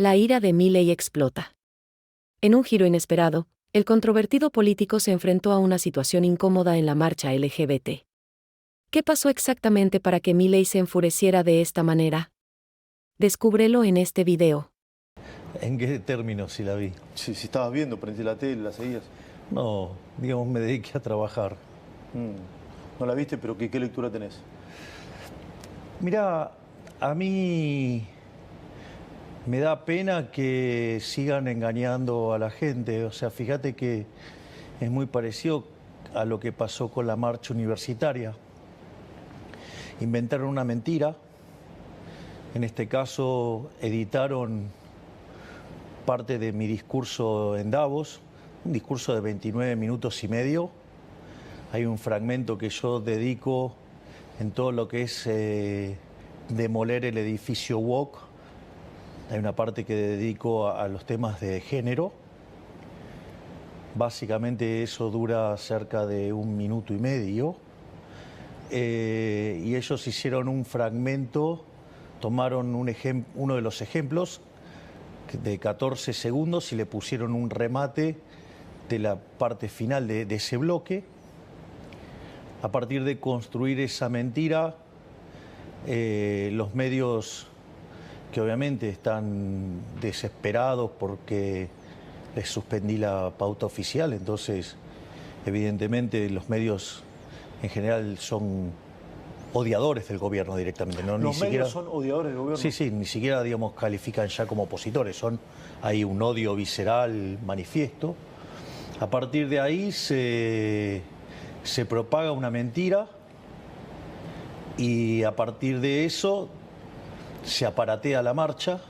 La ira de Milei explota. En un giro inesperado, el controvertido político se enfrentó a una situación incómoda en la marcha LGBT. ¿Qué pasó exactamente para que Milei se enfureciera de esta manera? Descúbrelo en este video. ¿En qué términos si la vi? Si estabas viendo, prendí la tele, la seguías. No, digamos, me dediqué a trabajar. No la viste, pero ¿qué lectura tenés? Mirá, a mí me da pena que sigan engañando a la gente. O sea, fíjate que es muy parecido a lo que pasó con la marcha universitaria. Inventaron una mentira. En este caso, editaron parte de mi discurso en Davos, un discurso de 29 minutos y medio. Hay un fragmento que yo dedico en todo lo que es demoler el edificio woke. Hay una parte que dedico a los temas de género. Básicamente eso dura cerca de 1 minuto y medio. Y ellos hicieron un fragmento, tomaron uno de los ejemplos de 14 segundos y le pusieron un remate de la parte final de ese bloque. A partir de construir esa mentira, los medios que obviamente están desesperados porque les suspendí la pauta oficial, entonces evidentemente los medios en general son odiadores del gobierno directamente. ¿No? ¿Los medios son odiadores del gobierno? Sí, ni siquiera, digamos, califican ya como opositores, hay un odio visceral manifiesto. A partir de ahí se propaga una mentira y a partir de eso se aparatea la marcha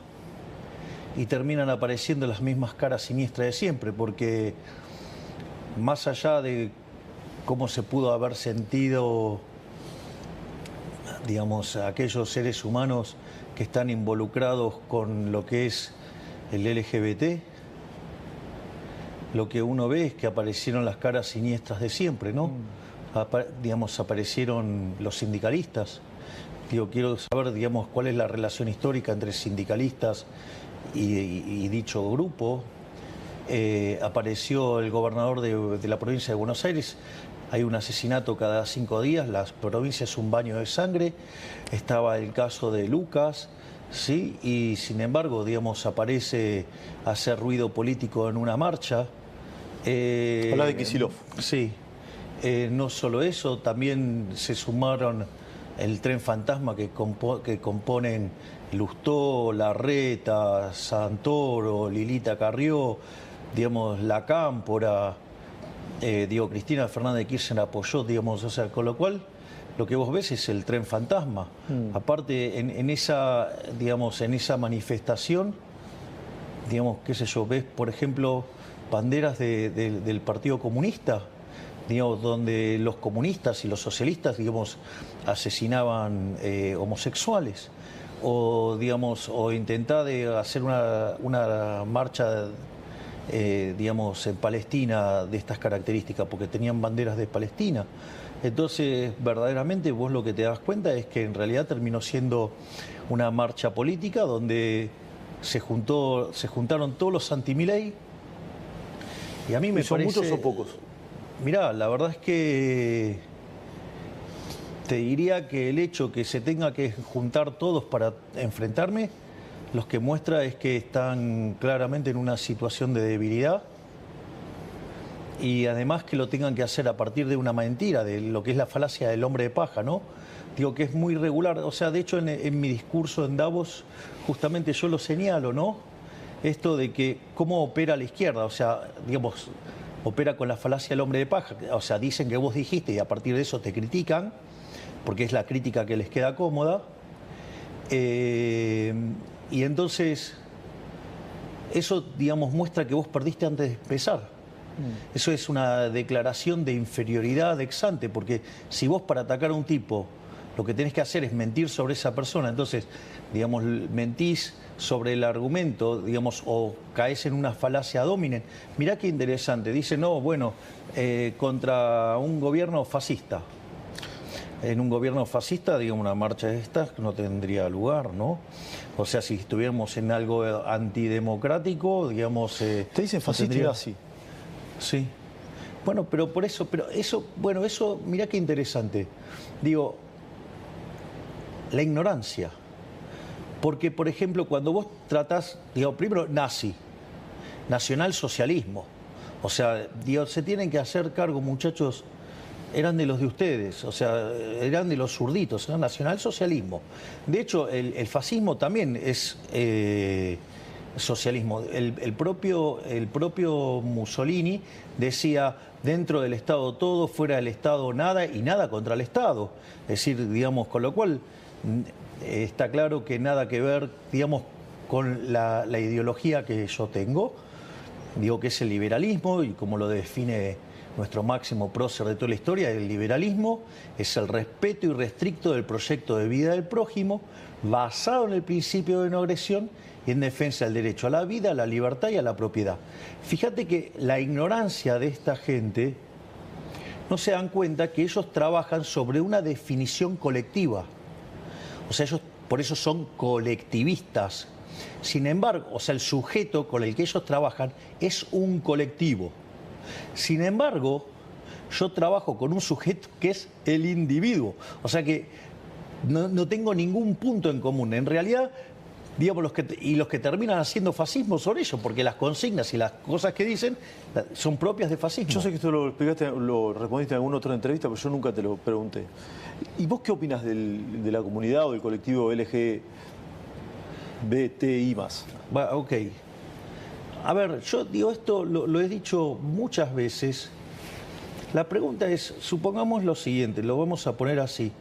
y terminan apareciendo las mismas caras siniestras de siempre, porque más allá de cómo se pudo haber sentido, digamos, aquellos seres humanos que están involucrados con lo que es el LGBT, lo que uno ve es que aparecieron las caras siniestras de siempre, ¿no? Digamos, aparecieron los sindicalistas. Quiero saber, digamos, cuál es la relación histórica entre sindicalistas y dicho grupo. Apareció el gobernador de la provincia de Buenos Aires. Hay un asesinato cada 5 días, la provincia es un baño de sangre. Estaba el caso de Lucas, ¿sí? Y sin embargo, digamos, aparece a hacer ruido político en una marcha. Habla de Kicillof. Sí. No solo eso, también se sumaron el tren fantasma que componen Lustó, Larreta, Santoro, Lilita Carrió, digamos, La Cámpora, Cristina Fernández de Kirchner apoyó, digamos, o sea, con lo cual lo que vos ves es el tren fantasma. Aparte, en esa, digamos, en esa manifestación, digamos, qué sé yo, ves, por ejemplo, banderas del Partido Comunista, digamos, donde los comunistas y los socialistas, digamos, asesinaban homosexuales, o, digamos, o intentaba hacer una marcha, digamos, en Palestina de estas características, porque tenían banderas de Palestina. Entonces, verdaderamente, vos lo que te das cuenta es que en realidad terminó siendo una marcha política donde se juntaron todos los anti-Milei, y a mí me ¿Y son parece... muchos o pocos? Mirá, la verdad es que te diría que el hecho que se tenga que juntar todos para enfrentarme, lo que muestra es que están claramente en una situación de debilidad y además que lo tengan que hacer a partir de una mentira, de lo que es la falacia del hombre de paja, ¿no? Digo que es muy regular, o sea, de hecho en mi discurso en Davos justamente yo lo señalo, ¿no? Esto de que cómo opera la izquierda, o sea, digamos, opera con la falacia del hombre de paja, o sea, dicen que vos dijiste y a partir de eso te critican, porque es la crítica que les queda cómoda, y entonces eso, digamos, muestra que vos perdiste antes de empezar. Eso es una declaración de inferioridad ex ante, porque si vos para atacar a un tipo lo que tenés que hacer es mentir sobre esa persona, entonces, digamos, mentís sobre el argumento, digamos, o caes en una falacia dominen. Mirá qué interesante, dice, no, bueno, contra un gobierno fascista. en un gobierno fascista, digamos, una marcha de estas no tendría lugar, ¿no? O sea, si estuviéramos en algo antidemocrático, digamos... Te dicen fascista y nazi. Sí. Bueno, pero por eso, bueno, eso, mirá qué interesante. Digo, la ignorancia. Porque, por ejemplo, cuando vos tratás, digo, primero, nazi, nacionalsocialismo. O sea, digo, se tienen que hacer cargo, muchachos, eran de los de ustedes, o sea, eran de los zurditos, era nacionalsocialismo. De hecho, el fascismo también es socialismo. El propio Mussolini decía, dentro del Estado todo, fuera del Estado nada y nada contra el Estado. Es decir, digamos, con lo cual está claro que nada que ver, digamos, con la ideología que yo tengo, digo que es el liberalismo, y como lo define nuestro máximo prócer de toda la historia, el liberalismo es el respeto irrestricto del proyecto de vida del prójimo, basado en el principio de no agresión y en defensa del derecho a la vida, a la libertad y a la propiedad. Fíjate que la ignorancia de esta gente no se dan cuenta que ellos trabajan sobre una definición colectiva. O sea, ellos por eso son colectivistas. Sin embargo, o sea, el sujeto con el que ellos trabajan es un colectivo. Sin embargo, yo trabajo con un sujeto que es el individuo. O sea que no tengo ningún punto en común. En realidad, digamos, los que terminan haciendo fascismo son ellos, porque las consignas y las cosas que dicen son propias de fascismo. Yo sé que esto lo explicaste, lo respondiste en alguna otra entrevista, pero yo nunca te lo pregunté. ¿Y vos qué opinas de la comunidad o del colectivo LGBTI+? Ok. A ver, yo digo esto, lo he dicho muchas veces. La pregunta es, supongamos lo siguiente, lo vamos a poner así.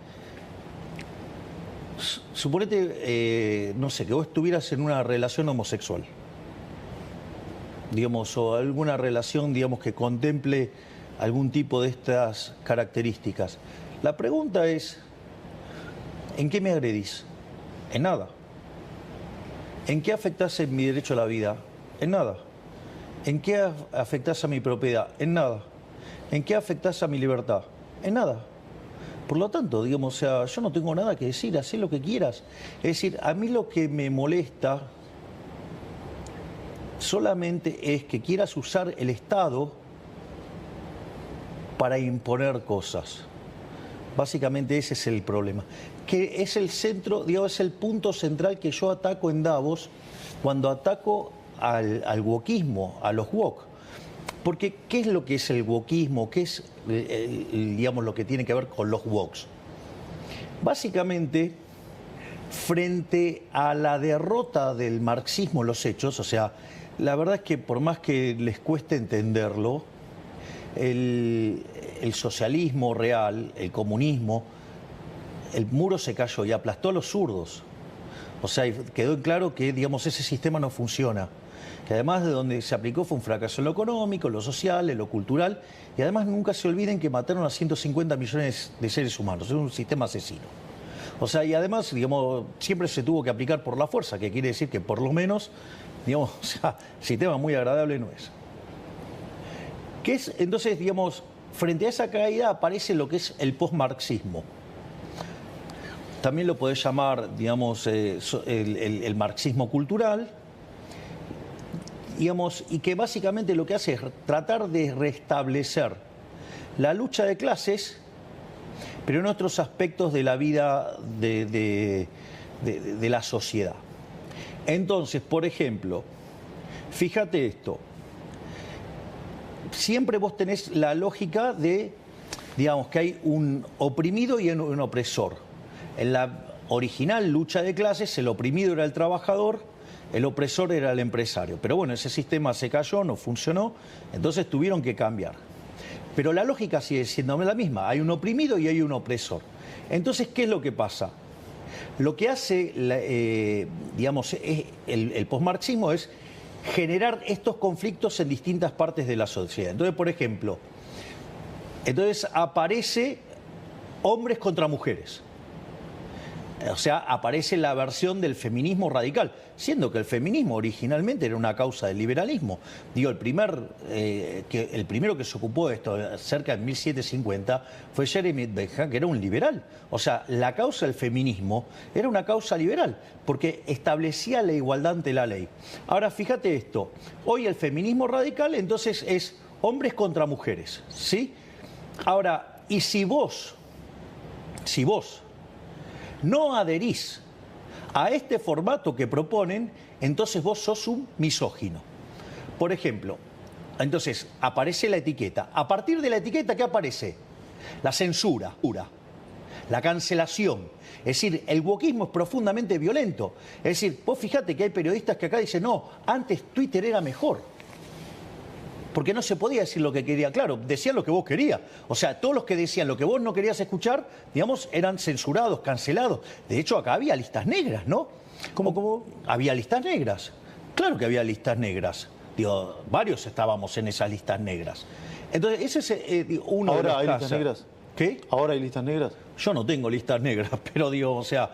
Suponete, no sé, que vos estuvieras en una relación homosexual, digamos, o alguna relación, digamos, que contemple algún tipo de estas características. La pregunta es, ¿en qué me agredís? En nada. ¿En qué afectás en mi derecho a la vida? En nada. ¿En qué afectás a mi propiedad? En nada. ¿En qué afectás a mi libertad? En nada. Por lo tanto, digamos, o sea, yo no tengo nada que decir, hacé lo que quieras. Es decir, a mí lo que me molesta solamente es que quieras usar el Estado para imponer cosas. Básicamente ese es el problema. Que es el centro, digamos, es el punto central que yo ataco en Davos cuando ataco al wokismo, a los wok. Porque, ¿qué es lo que es el wokismo? ¿Qué es, digamos, lo que tiene que ver con los woks? Básicamente, frente a la derrota del marxismo en los hechos, o sea, la verdad es que por más que les cueste entenderlo, el socialismo real, el comunismo, el muro se cayó y aplastó a los zurdos. O sea, quedó claro que, digamos, ese sistema no funciona. Que además de donde se aplicó fue un fracaso en lo económico, en lo social, en lo cultural, y además nunca se olviden que mataron a 150 millones de seres humanos. Es un sistema asesino. O sea, y además, digamos, siempre se tuvo que aplicar por la fuerza, que quiere decir que por lo menos, digamos, o sea, sistema muy agradable no es. ¿Qué es? Entonces, digamos, frente a esa caída aparece lo que es el posmarxismo. También lo podés llamar, digamos, el marxismo cultural, digamos, y que básicamente lo que hace es tratar de restablecer la lucha de clases, pero en otros aspectos de la vida de la sociedad. Entonces, por ejemplo, fíjate esto, siempre vos tenés la lógica de, digamos, que hay un oprimido y un opresor. En la original lucha de clases, el oprimido era el trabajador, el opresor era el empresario. Pero bueno, ese sistema se cayó, no funcionó, entonces tuvieron que cambiar. Pero la lógica sigue siendo la misma, hay un oprimido y hay un opresor. Entonces, ¿qué es lo que pasa? Lo que hace, digamos, el posmarxismo es generar estos conflictos en distintas partes de la sociedad. Entonces, por ejemplo, aparece hombres contra mujeres. O sea, aparece la versión del feminismo radical, siendo que el feminismo originalmente era una causa del liberalismo. Digo, el primero que se ocupó de esto, cerca de 1750, fue Jeremy Bentham, que era un liberal. O sea, la causa del feminismo era una causa liberal, porque establecía la igualdad ante la ley. Ahora, fíjate esto, hoy el feminismo radical entonces es hombres contra mujeres, ¿sí? Ahora, y si vos no adherís a este formato que proponen, entonces vos sos un misógino. Por ejemplo, entonces aparece la etiqueta. A partir de la etiqueta, ¿qué aparece? La censura, la cancelación. Es decir, el wokismo es profundamente violento. Es decir, vos fíjate que hay periodistas que acá dicen, no, antes Twitter era mejor. Porque no se podía decir lo que quería. Claro, decían lo que vos querías. O sea, todos los que decían lo que vos no querías escuchar, digamos, eran censurados, cancelados. De hecho, acá había listas negras, ¿no? ¿Cómo? Había listas negras. Claro que había listas negras. Digo, varios estábamos en esas listas negras. Entonces, ese es uno de los ¿Ahora hay casos. listas negras? ¿Qué? ¿Ahora hay listas negras? Yo no tengo listas negras, pero digo, o sea,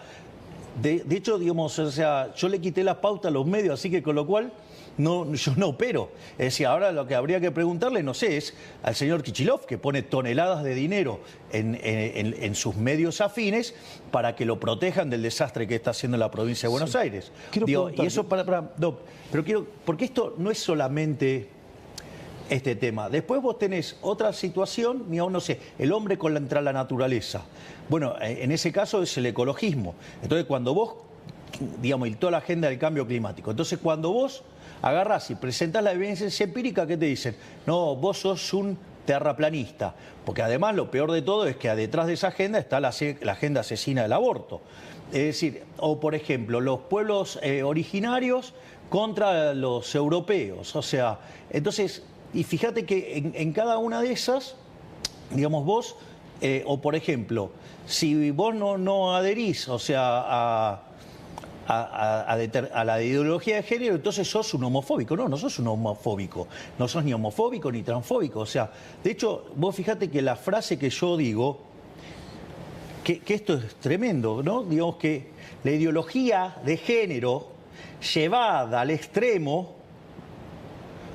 de hecho, digamos, o sea, yo le quité la pauta a los medios, así que con lo cual no, yo no opero. Es decir, ahora lo que habría que preguntarle, no sé, es al señor Kichilov, que pone toneladas de dinero en sus medios afines para que lo protejan del desastre que está haciendo la provincia de Buenos Aires. Digo, y eso no, pero quiero, porque esto no es solamente este tema. Después vos tenés otra situación, digamos, no sé, el hombre contra la naturaleza. Bueno, en ese caso es el ecologismo. Entonces, cuando vos, digamos, y toda la agenda del cambio climático. Entonces, cuando vos agarrás y presentás la evidencia empírica, ¿qué te dicen? No, vos sos un terraplanista. Porque además lo peor de todo es que detrás de esa agenda está la agenda asesina del aborto. Es decir, o por ejemplo, los pueblos originarios contra los europeos. O sea, entonces, y fíjate que en cada una de esas, digamos vos, o por ejemplo, si vos no adherís, o sea, a la ideología de género, entonces sos un homofóbico. No sos un homofóbico. No sos ni homofóbico ni transfóbico. O sea, de hecho, vos fíjate que la frase que yo digo, que esto es tremendo, ¿no? Digamos que la ideología de género llevada al extremo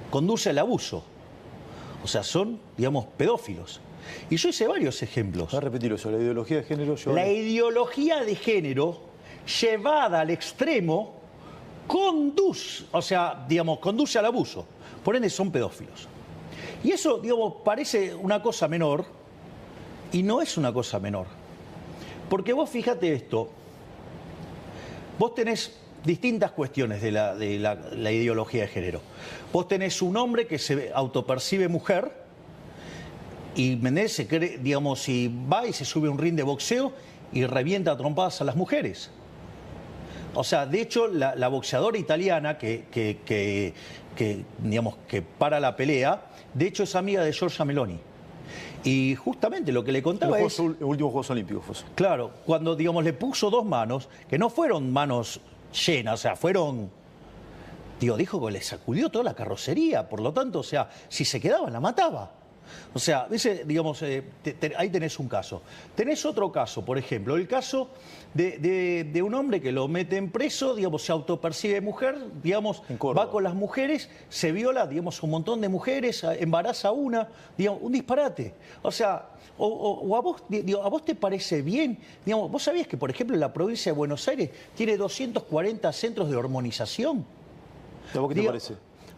conduce al abuso. O sea, son, digamos, pedófilos. Y yo hice varios ejemplos. Voy a repetir eso, la ideología de género... La ideología de género llevada al extremo conduce, o sea, digamos, conduce al abuso. Por ende, son pedófilos. Y eso, digamos, parece una cosa menor y no es una cosa menor. Porque vos fíjate esto, vos tenés distintas cuestiones de la ideología de género. Vos tenés un hombre que se autopercibe mujer y Menés se cree, digamos, y va y se sube a un ring de boxeo y revienta a trompadas a las mujeres. O sea, de hecho, la boxeadora italiana que digamos, que para la pelea, de hecho es amiga de Giorgia Meloni. Y justamente lo que le contaba es... Los últimos Juegos Olímpicos fue eso. Claro, cuando, digamos, le puso dos manos, que no fueron manos llenas, o sea, fueron... dijo que le sacudió toda la carrocería, por lo tanto, o sea, si se quedaba, la mataba. O sea, digamos, ahí tenés un caso. Tenés otro caso, por ejemplo, el caso de un hombre que lo meten preso, digamos, se autopercibe mujer, digamos, va con las mujeres, se viola, digamos, un montón de mujeres, embaraza a una, digamos, un disparate. O sea, o a vos te parece bien, digamos, vos sabías que, por ejemplo, la provincia de Buenos Aires tiene 240 centros de hormonización. ¿A vos qué te parece?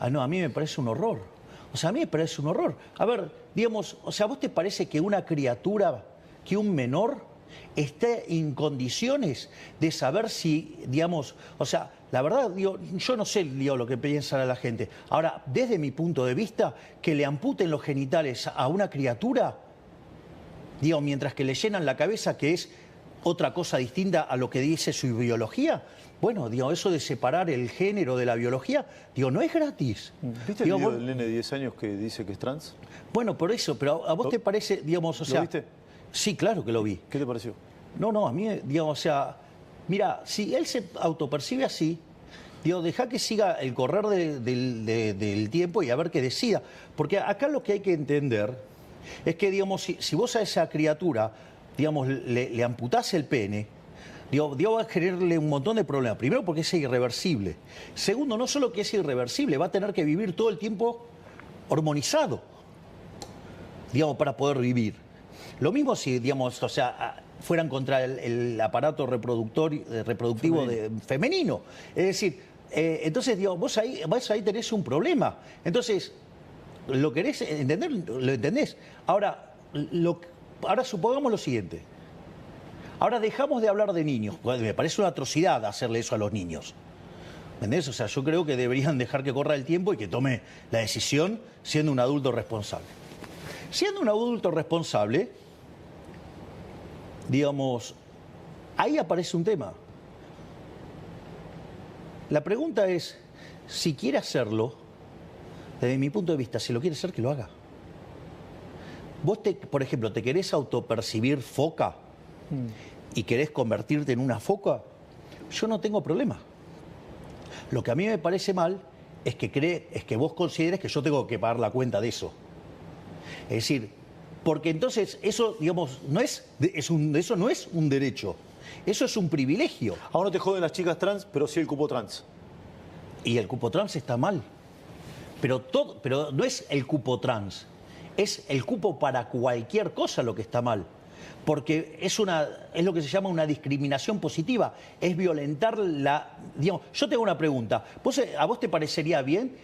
No, a mí me parece un horror. O sea, a mí me parece un horror. A ver, digamos, o sea, ¿vos te parece que una criatura, que un menor, esté en condiciones de saber si, digamos, o sea, la verdad, digo, yo no sé, digo, lo que piensa la gente. Ahora, desde mi punto de vista, que le amputen los genitales a una criatura, digo, mientras que le llenan la cabeza, que es otra cosa distinta a lo que dice su biología, bueno, digo, eso de separar el género de la biología, digo, no es gratis. ¿Viste el video del nene de 10 años que dice que es trans? Bueno, por eso, pero ¿a vos te parece, digamos, o sea... ¿Lo viste? Sí, claro que lo vi. ¿Qué te pareció? No, a mí, digamos, o sea, mira, si él se autopercibe así, digo, deja que siga el correr del tiempo y a ver qué decida. Porque acá lo que hay que entender es que, digamos, si vos a esa criatura, digamos, le amputás el pene, va a generarle un montón de problemas. Primero porque es irreversible. Segundo, no solo que es irreversible, va a tener que vivir todo el tiempo hormonizado, para poder vivir. Lo mismo si, fueran contra el aparato reproductivo femenino. Es decir, entonces, vos ahí tenés un problema. Entonces, ¿lo querés entender? ¿Lo entendés? Ahora supongamos lo siguiente. Ahora dejamos de hablar de niños. Me parece una atrocidad hacerle eso a los niños. ¿Entendés? O sea, yo creo que deberían dejar que corra el tiempo y que tome la decisión siendo un adulto responsable. Siendo un adulto responsable, ahí aparece un tema. La pregunta es, si quiere hacerlo, desde mi punto de vista, si lo quiere hacer, que lo haga. Vos, por ejemplo, ¿te querés autopercibir foca y querés convertirte en una foca? Yo no tengo problema. Lo que a mí me parece mal es que vos consideres que yo tengo que pagar la cuenta de eso. Es decir, porque entonces eso, eso no es un derecho, eso es un privilegio. Ahora no te joden las chicas trans, pero sí el cupo trans. Y el cupo trans está mal. Pero no es el cupo trans, es el cupo para cualquier cosa lo que está mal. Porque es lo que se llama una discriminación positiva, es violentar yo tengo una pregunta, ¿a vos te parecería bien,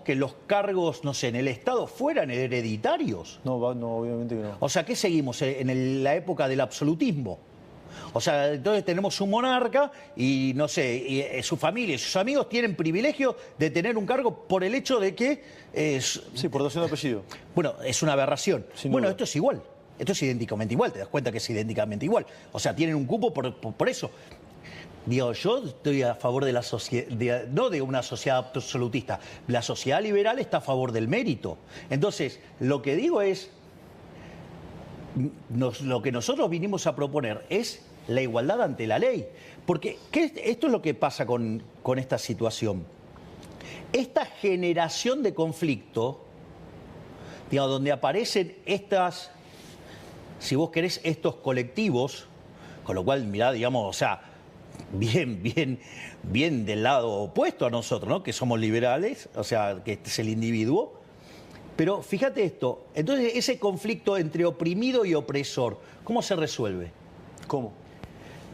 que los cargos, no sé, en el Estado fueran hereditarios? No, obviamente que no. O sea, ¿qué seguimos en la época del absolutismo? O sea, entonces tenemos un monarca y, no sé, y su familia y sus amigos tienen privilegio de tener un cargo por el hecho de que... sí, por dotación de apellido. Bueno, es una aberración. Bueno, esto es igual. Esto es idénticamente igual, te das cuenta que es idénticamente igual. O sea, tienen un cupo por eso. Yo estoy a favor de la sociedad, no de una sociedad absolutista. La sociedad liberal está a favor del mérito. Entonces, lo que digo es, lo que nosotros vinimos a proponer es la igualdad ante la ley. Porque esto es lo que pasa con esta situación. Esta generación de conflicto, donde aparecen estas... Si vos querés, estos colectivos, con lo cual, mirá, bien del lado opuesto a nosotros, ¿no? Que somos liberales, o sea, que este es el individuo. Pero fíjate esto, entonces ese conflicto entre oprimido y opresor, ¿cómo se resuelve? ¿Cómo?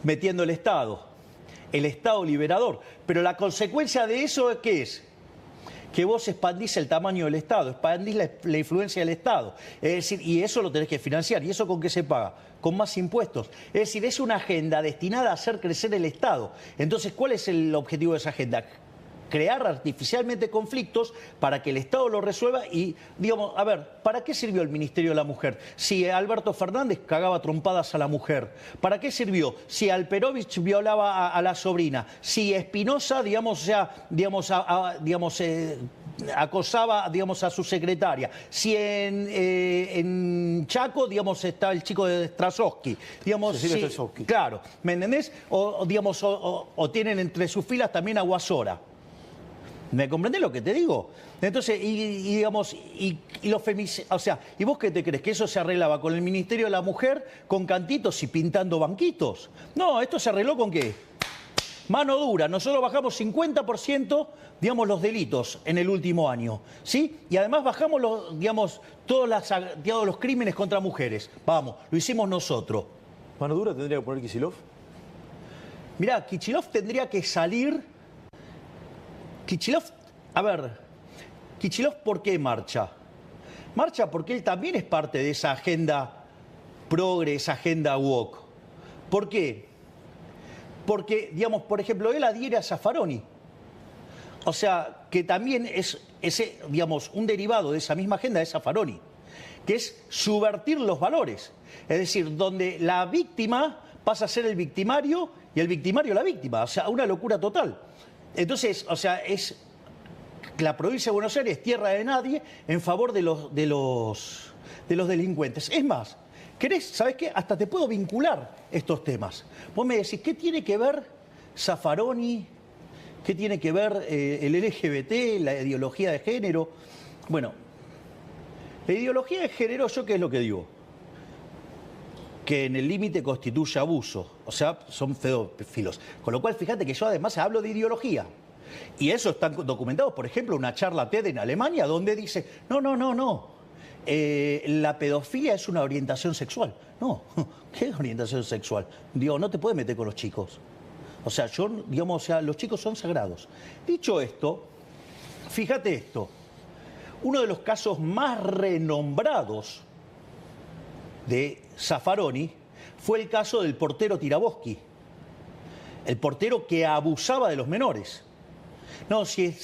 Metiendo el Estado liberador. Pero la consecuencia de eso, ¿qué es? Que vos expandís el tamaño del Estado, expandís la influencia del Estado. Es decir, y eso lo tenés que financiar. ¿Y eso con qué se paga? Con más impuestos. Es decir, es una agenda destinada a hacer crecer el Estado. Entonces, ¿cuál es el objetivo de esa agenda? Crear artificialmente conflictos para que el Estado lo resuelva y, a ver, ¿para qué sirvió el Ministerio de la Mujer? Si Alberto Fernández cagaba trompadas a la mujer. ¿Para qué sirvió? Si Alperovich violaba a la sobrina. Si Espinosa, acosaba, a su secretaria. Si en Chaco, está el chico de Strasowski. Strasowski. Claro, ¿me entendés? O tienen entre sus filas también a Guasora. ¿Me comprendés lo que te digo? Entonces, ¿y vos qué te crees? ¿Que eso se arreglaba con el Ministerio de la Mujer, con cantitos y pintando banquitos? No, ¿esto se arregló con qué? Mano dura. Nosotros bajamos 50%, los delitos en el último año, ¿sí? Y además bajamos todos los crímenes contra mujeres. Vamos, lo hicimos nosotros. ¿Mano dura tendría que poner Kicillof? Mirá, Kicillof tendría que salir... Kicillof, ¿por qué marcha? Marcha porque él también es parte de esa agenda progre, esa agenda woke. ¿Por qué? Porque, por ejemplo, él adhiere a Zaffaroni. O sea, que también es un derivado de esa misma agenda de Zaffaroni, que es subvertir los valores. Es decir, donde la víctima pasa a ser el victimario y el victimario la víctima. O sea, una locura total. Entonces, es la provincia de Buenos Aires es tierra de nadie en favor de los delincuentes. Es más, ¿sabés qué? Hasta te puedo vincular estos temas. Vos me decís, ¿qué tiene que ver Zaffaroni? ¿Qué tiene que ver el LGBT, la ideología de género? Bueno, la ideología de género, ¿yo qué es lo que digo? que en el límite constituye abuso, o sea, son pedófilos. Con lo cual, fíjate que yo además hablo de ideología. Y eso está documentado, por ejemplo, una charla TED en Alemania donde dice, no, la pedofilia es una orientación sexual. No, ¿qué orientación sexual? Digo, no te puedes meter con los chicos. O sea, los chicos son sagrados. Dicho esto, fíjate esto, uno de los casos más renombrados de Zaffaroni fue el caso del portero Tiraboschi, el portero que abusaba de los menores. No, si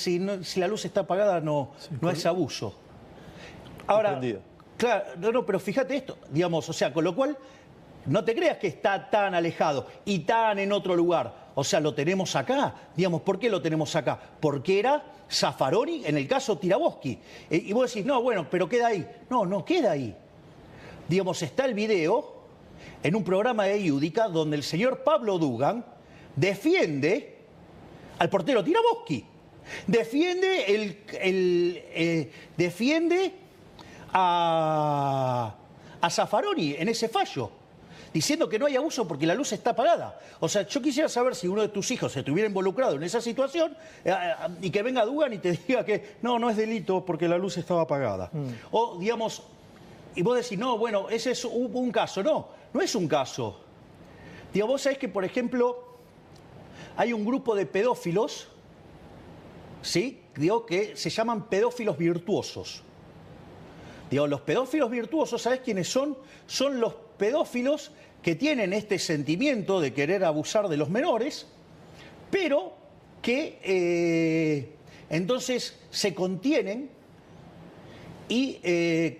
la luz está apagada no es abuso. Ahora, claro, pero fíjate esto, digamos, o sea, con lo cual no te creas que está tan alejado y tan en otro lugar. O sea, lo tenemos acá. Digamos, ¿por qué lo tenemos acá? Porque era Zaffaroni en el caso Tiraboschi. Y vos decís, no, bueno, pero queda ahí. No queda ahí. Digamos, está el video en un programa de Iudica donde el señor Pablo Dugan defiende al portero Tiraboschi. Defiende a Zaffaroni en ese fallo, diciendo que no hay abuso porque la luz está apagada. O sea, yo quisiera saber si uno de tus hijos se estuviera involucrado en esa situación y que venga Dugan y te diga que no es delito porque la luz estaba apagada. O, digamos, y vos decís, no, bueno, ese es un caso. No es un caso. Digo, vos sabés que, por ejemplo, hay un grupo de pedófilos, ¿sí? Digo, que se llaman pedófilos virtuosos. Digo, los pedófilos virtuosos, ¿sabés quiénes son? Son los pedófilos que tienen este sentimiento de querer abusar de los menores, pero que entonces se contienen y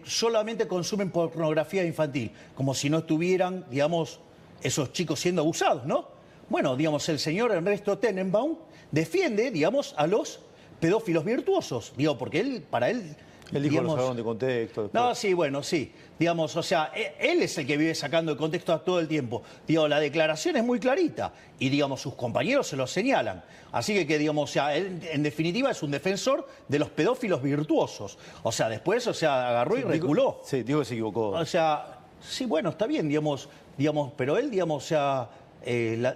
solamente consumen pornografía infantil, como si no estuvieran, digamos, esos chicos siendo abusados, ¿no? Bueno, digamos, el señor Ernesto Tenenbaum defiende, digamos, a los pedófilos virtuosos, digo, porque para él... Él dijo, digamos, lo sacaron de contexto. Después. No, sí, bueno, sí. Digamos, o sea, él es el que vive sacando de contexto todo el tiempo. Digo, la declaración es muy clarita y, digamos, sus compañeros se lo señalan. Así que digamos, o sea, él en definitiva es un defensor de los pedófilos virtuosos. O sea, después, o sea, agarró y reculó. Sí, digo que se equivocó. O sea, sí, bueno, está bien, digamos, pero él, digamos, o sea...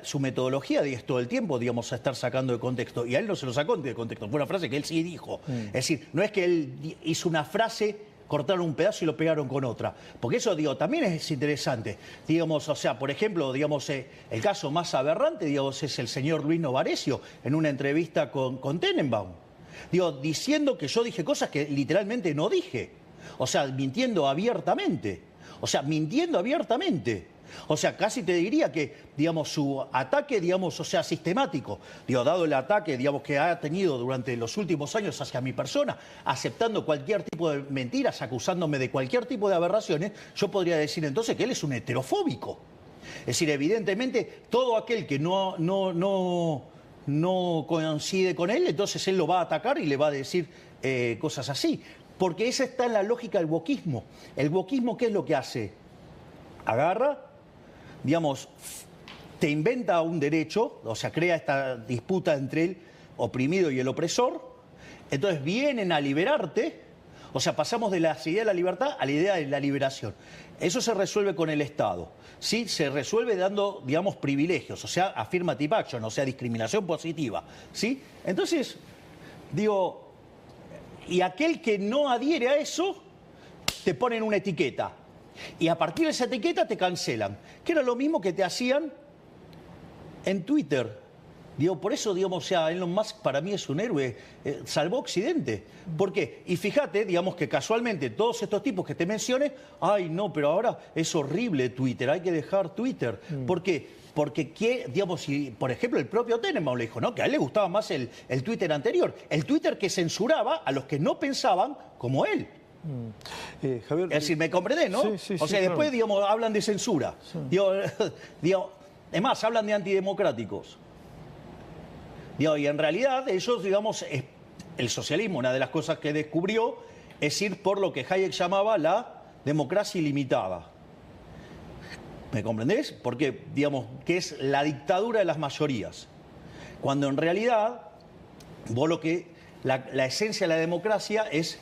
su metodología es todo el tiempo, digamos, a estar sacando de contexto. Y a él no se lo sacó de contexto. Fue una frase que él sí dijo. Es decir, no es que él hizo una frase, cortaron un pedazo y lo pegaron con otra. Porque eso, digo, también es interesante. Digamos, o sea, por ejemplo, digamos, el caso más aberrante, digamos, es el señor Luis Novarecio en una entrevista con Tenenbaum. Digo, diciendo que yo dije cosas que literalmente no dije. O sea, mintiendo abiertamente. O sea, casi te diría que, digamos, su ataque, digamos, o sea, sistemático, digo, dado el ataque, digamos, que ha tenido durante los últimos años hacia mi persona, aceptando cualquier tipo de mentiras, acusándome de cualquier tipo de aberraciones, yo podría decir entonces que él es un heterofóbico. Es decir, evidentemente, todo aquel que no coincide con él, entonces él lo va a atacar y le va a decir cosas así. Porque esa está en la lógica del wokismo. El wokismo, ¿qué es lo que hace? Agarra, digamos, te inventa un derecho, o sea, crea esta disputa entre el oprimido y el opresor, entonces vienen a liberarte, o sea, pasamos de la idea de la libertad a la idea de la liberación. Eso se resuelve con el Estado, ¿sí? Se resuelve dando, digamos, privilegios, o sea, affirmative action, o sea, discriminación positiva, ¿sí? Entonces, digo, y aquel que no adhiere a eso, te ponen una etiqueta. Y a partir de esa etiqueta te cancelan. Que era lo mismo que te hacían en Twitter. Digo, por eso, digamos, o sea, Elon Musk para mí es un héroe. Salvó Occidente. ¿Por qué? Y fíjate, digamos, que casualmente todos estos tipos que te mencioné, ay, no, pero ahora es horrible Twitter, hay que dejar Twitter. ¿Por qué? Porque, digamos, si, por ejemplo, el propio Tenenbaum le dijo, ¿no? Que a él le gustaba más el Twitter anterior. El Twitter que censuraba a los que no pensaban como él. Javier, es decir, ¿me comprendés, no? Sí, o sea, claro. después, digamos, hablan de censura. Sí. Digo, es más, hablan de antidemocráticos. Digo, y en realidad ellos, digamos, el socialismo, una de las cosas que descubrió es ir por lo que Hayek llamaba la democracia ilimitada. ¿Me comprendés? Porque, digamos, que es la dictadura de las mayorías. Cuando en realidad, vos lo que, la esencia de la democracia es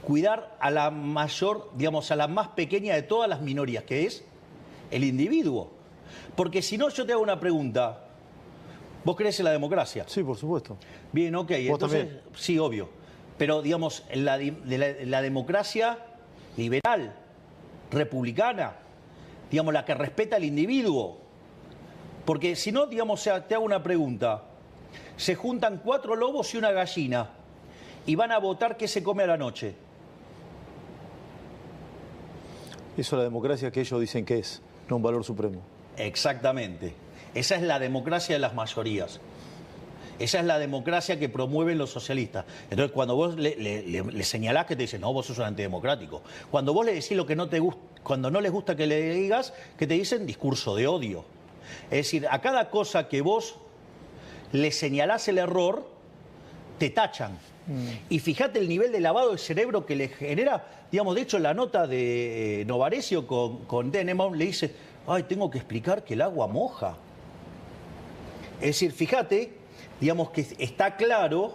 cuidar a la mayor, digamos, a la más pequeña de todas las minorías, que es el individuo. Porque si no, yo te hago una pregunta. ¿Vos crees en la democracia? Sí, por supuesto. Bien, ok. ¿Vos Entonces, también? sí, obvio. Pero, digamos, la democracia liberal, republicana, digamos, la que respeta al individuo. Porque si no, digamos, o sea, te hago una pregunta. Se juntan 4 lobos y una gallina y van a votar qué se come a la noche. Eso es la democracia que ellos dicen que es, no un valor supremo. Exactamente. Esa es la democracia de las mayorías. Esa es la democracia que promueven los socialistas. Entonces, cuando vos le señalás, que te dicen, no, vos sos un antidemocrático. Cuando vos le decís lo que no te gusta, cuando no les gusta que le digas, que te dicen discurso de odio. Es decir, a cada cosa que vos le señalás el error, te tachan. Y fíjate el nivel de lavado de cerebro que le genera. Digamos, de hecho, la nota de Novarecio con Dennebaum le dice, ay, tengo que explicar que el agua moja. Es decir, fíjate, digamos que está claro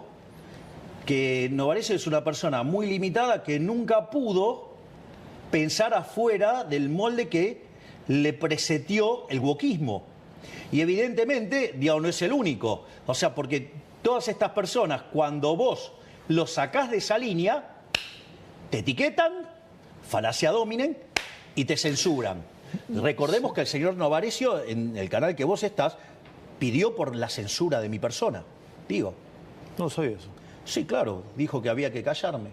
que Novarecio es una persona muy limitada que nunca pudo pensar afuera del molde que le presetió el wokismo. Y evidentemente, digamos, no es el único. O sea, porque todas estas personas, cuando vos los sacás de esa línea, te etiquetan, falacia dominen, y te censuran. Recordemos que el señor Novarecio, en el canal que vos estás, pidió por la censura de mi persona. Digo. No sabía eso. Sí, claro, dijo que había que callarme.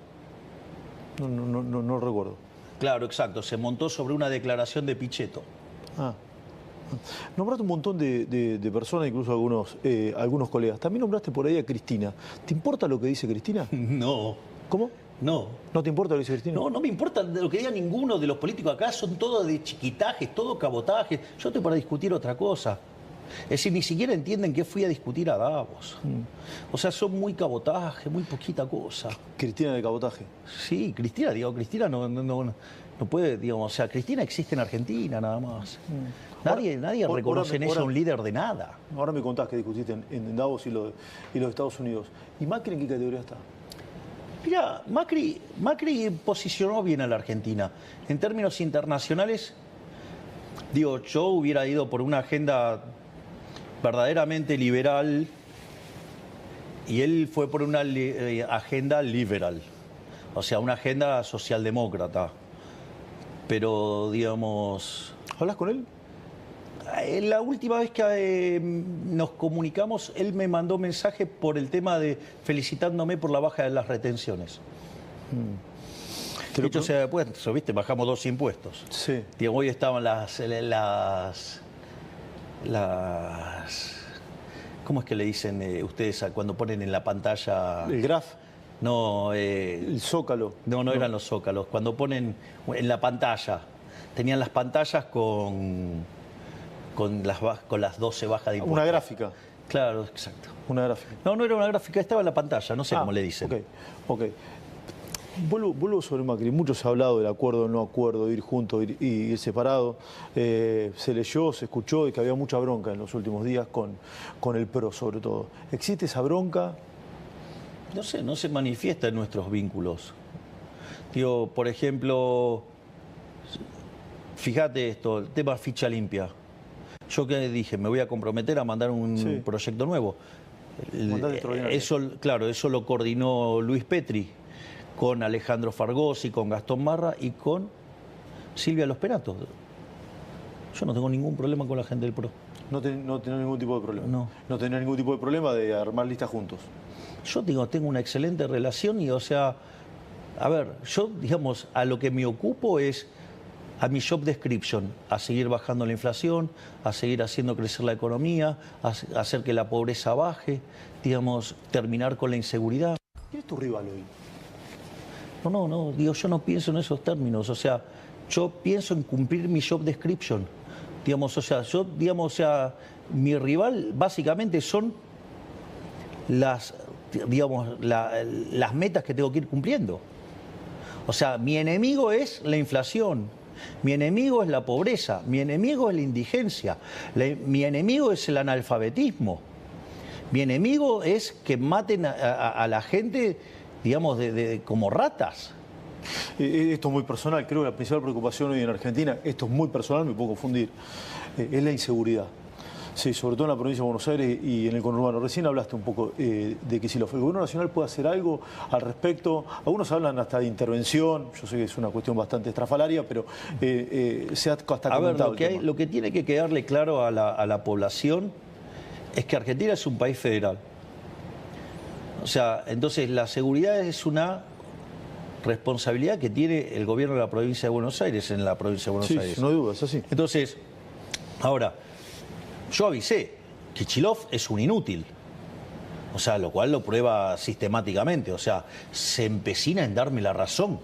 No recuerdo. Claro, exacto, se montó sobre una declaración de Pichetto. Ah. Nombraste un montón de personas, incluso algunos colegas. También nombraste por ahí a Cristina. ¿Te importa lo que dice Cristina? No. ¿Cómo? No. ¿No te importa lo que dice Cristina? No, no me importa lo que diga ninguno de los políticos acá, son todos de chiquitajes, todo cabotaje. Yo estoy para discutir otra cosa. Es decir, ni siquiera entienden que fui a discutir a Davos. O sea, son muy cabotaje, muy poquita cosa. Cristina de cabotaje. Sí, Cristina, digo, Cristina no puede, digamos, o sea, Cristina existe en Argentina nada más. Nadie reconoce en ella un líder de nada. Ahora me contás que discutiste en Davos y los Estados Unidos. ¿Y Macri en qué categoría está? Mira, Macri posicionó bien a la Argentina. En términos internacionales, digo, yo hubiera ido por una agenda verdaderamente liberal y él fue por una agenda liberal, o sea, una agenda socialdemócrata. Pero, digamos... ¿Hablas con él? La última vez que nos comunicamos, él me mandó mensaje por el tema de felicitándome por la baja de las retenciones. De hecho, pues, ¿viste? Bajamos 2 impuestos. Sí. Digo, hoy estaban las... ¿Cómo es que le dicen ustedes cuando ponen en la pantalla? ¿El graph? No. ¿El zócalo? No eran los zócalos. Cuando ponen en la pantalla, tenían las pantallas con las 12 bajas de impuestos. Una gráfica. Claro, exacto. Una gráfica. No era una gráfica, estaba en la pantalla, no sé cómo le dicen. Ok. Vuelvo sobre Macri. Mucho se ha hablado del acuerdo, no acuerdo, ir juntos, ir separado. Se leyó, se escuchó y que había mucha bronca en los últimos días con el PRO, sobre todo. ¿Existe esa bronca? No sé, no se manifiesta en nuestros vínculos. Digo, por ejemplo, fíjate esto, el tema ficha limpia. Yo que dije, me voy a comprometer a mandar un proyecto nuevo. Eso lo coordinó Luis Petri con Alejandro Fargosi, con Gastón Marra y con Silvia Los Peratos. Yo no tengo ningún problema con la gente del PRO. No tenés ningún tipo de problema. No tenés ningún tipo de problema de armar listas juntos. Yo tengo una excelente relación y, o sea, a ver, yo, digamos, a lo que me ocupo es a mi job description, a seguir bajando la inflación, a seguir haciendo crecer la economía, a hacer que la pobreza baje, digamos, terminar con la inseguridad. ¿Quién es tu rival hoy? No, digo, yo no pienso en esos términos, o sea, yo pienso en cumplir mi job description, digamos, o sea, mi rival básicamente son las metas que tengo que ir cumpliendo. O sea, mi enemigo es la inflación, mi enemigo es la pobreza, mi enemigo es la indigencia, mi enemigo es el analfabetismo, mi enemigo es que maten a la gente, digamos, como ratas. Esto es muy personal, creo que la principal preocupación hoy en Argentina, esto es muy personal, me puedo confundir, es la inseguridad. Sí, sobre todo en la provincia de Buenos Aires y en el conurbano. Recién hablaste un poco de Kicillof. ¿El gobierno nacional puede hacer algo al respecto? Algunos hablan hasta de intervención, yo sé que es una cuestión bastante estrafalaria, pero se ha hasta comentado el tema. Lo que tiene que quedarle claro a la población es que Argentina es un país federal. O sea, entonces la seguridad es una responsabilidad que tiene el gobierno de la provincia de Buenos Aires en la provincia de Buenos Aires. Sí, no hay duda, es así. Entonces, ahora, yo avisé, Kicillof es un inútil, o sea, lo cual lo prueba sistemáticamente, o sea, se empecina en darme la razón.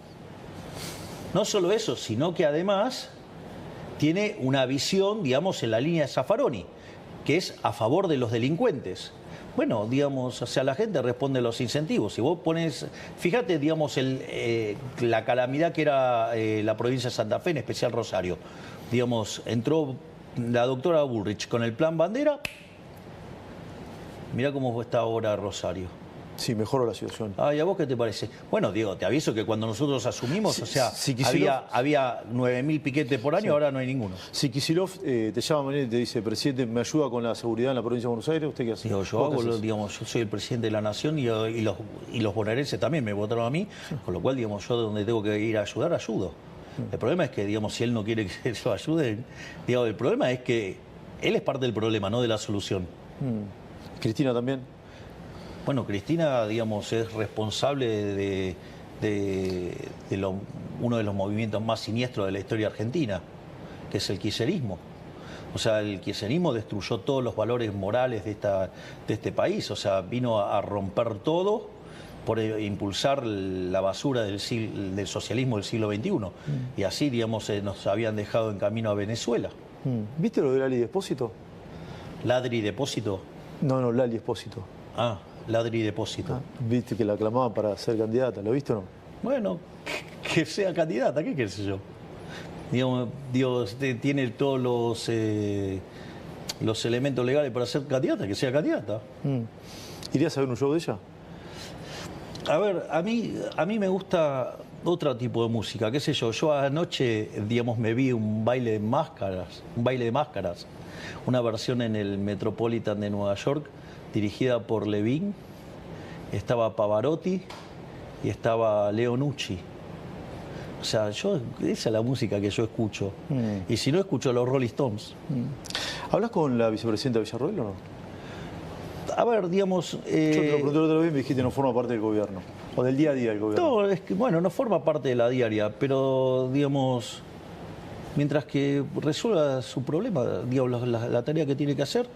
No solo eso, sino que además tiene una visión, digamos, en la línea de Zaffaroni, que es a favor de los delincuentes. Bueno, digamos, o sea, la gente responde a los incentivos. Si vos pones, fíjate, digamos, la calamidad que era la provincia de Santa Fe, en especial Rosario. Digamos, entró la doctora Bullrich con el plan Bandera. Mirá cómo está ahora Rosario. Sí, mejoró la situación. ¿Y a vos qué te parece? Bueno, Diego, te aviso que cuando nosotros asumimos, o sea, había 9.000 piquetes por año, ahora no hay ninguno. Si Kicillof te llama mañana y te dice, presidente, ¿me ayuda con la seguridad en la provincia de Buenos Aires? ¿Usted qué hace? Digo, yo soy el presidente de la nación y los bonaerenses también me votaron a mí, con lo cual, digamos, yo donde tengo que ir a ayudar, ayudo. El problema es que, digamos, si él no quiere que yo ayude, digamos, el problema es que él es parte del problema, no de la solución. ¿Cristina también? Bueno, Cristina, digamos, es responsable de uno de los movimientos más siniestros de la historia argentina, que es el kirchnerismo. O sea, el kirchnerismo destruyó todos los valores morales de este país, o sea, vino a romper todo por impulsar la basura del socialismo del siglo XXI. Y así, digamos, nos habían dejado en camino a Venezuela. ¿Viste lo de Lali Espósito? ¿Ladri Depósito? No, Lali Espósito. Ladri Depósito. Viste que la aclamaban para ser candidata, ¿lo viste o no? Bueno, que sea candidata, ¿qué sé yo? Digamos, Dios tiene todos los elementos legales para ser candidata, que sea candidata. ¿Irías a ver un show de ella? A ver, a mí me gusta otro tipo de música, qué sé yo. Yo anoche, digamos, me vi un baile de máscaras, una versión en el Metropolitan de Nueva York, dirigida por Levin. Estaba Pavarotti y estaba Leo Nucci. O sea, esa es la música que yo escucho. Y si no, escucho a los Rolling Stones. ¿Hablas con la vicepresidenta Villarroel o no? A ver, digamos... Yo te lo pregunté la otra vez y me dijiste que no forma parte del gobierno. O del día a día del gobierno. No, es que, bueno, no forma parte de la diaria, pero, digamos, mientras que resuelva su problema, digamos, la tarea que tiene que hacer,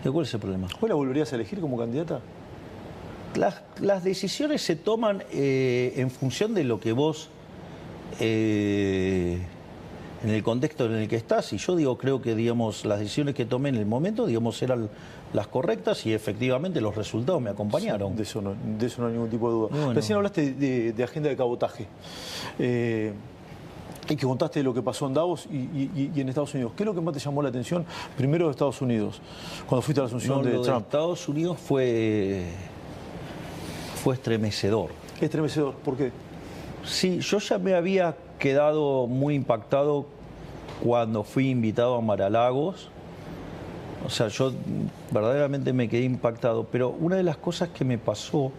¿cuál es el problema? ¿Vos la volverías a elegir como candidata? Las decisiones se toman en función de lo que vos, en el contexto en el que estás, y yo creo que, digamos, las decisiones que tomé en el momento, digamos, eran las correctas y efectivamente los resultados me acompañaron. Sí, de eso no hay ningún tipo de duda. Bueno. Recién hablaste de agenda de cabotaje. Y que contaste lo que pasó en Davos y en Estados Unidos. ¿Qué es lo que más te llamó la atención primero de Estados Unidos, cuando fuiste a la asunción de Trump? De Estados Unidos fue estremecedor. Estremecedor, ¿por qué? Sí, yo ya me había quedado muy impactado cuando fui invitado a Mar-a-Lagos. O sea, yo verdaderamente me quedé impactado, pero una de las cosas que me pasó,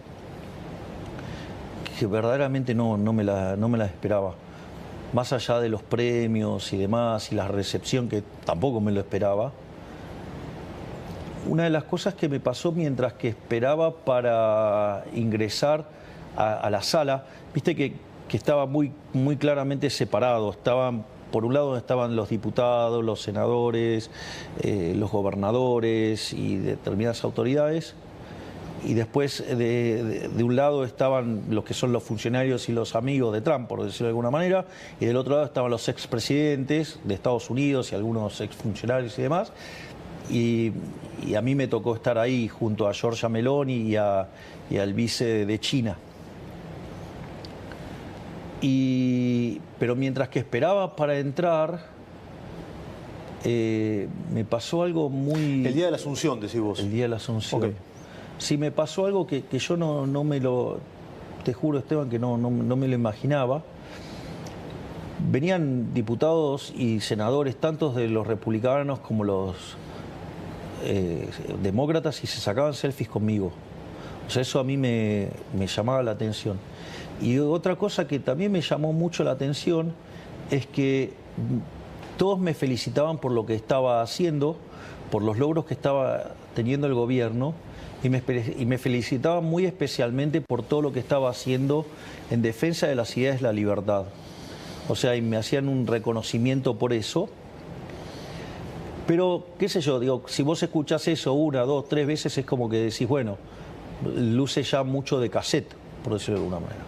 que verdaderamente no me la esperaba, más allá de los premios y demás, y la recepción que tampoco me lo esperaba, una de las cosas que me pasó mientras que esperaba para ingresar a la sala, viste que estaba muy claramente separado. Por un lado estaban los diputados, los senadores, los gobernadores y determinadas autoridades, y después de un lado estaban los que son los funcionarios y los amigos de Trump, por decirlo de alguna manera, y del otro lado estaban los expresidentes de Estados Unidos y algunos exfuncionarios y demás. Y a mí me tocó estar ahí junto a Giorgia Meloni y al vice de China. Pero mientras que esperaba para entrar, me pasó algo muy... El día de la Asunción, decís vos. El día de la Asunción. Okay. Sí, me pasó algo que yo no me lo... te juro, Esteban, que no me lo imaginaba. Venían diputados y senadores, tantos de los republicanos como los demócratas, y se sacaban selfies conmigo. O sea, eso a mí me llamaba la atención. Y otra cosa que también me llamó mucho la atención es que todos me felicitaban por lo que estaba haciendo, por los logros que estaba teniendo el gobierno, y me felicitaban muy especialmente por todo lo que estaba haciendo en defensa de las ideas de la libertad. O sea, y me hacían un reconocimiento por eso. Pero, qué sé yo, digo, si vos escuchás eso 1, 2, 3 veces, es como que decís, bueno, luce ya mucho de cassette, por decirlo de alguna manera.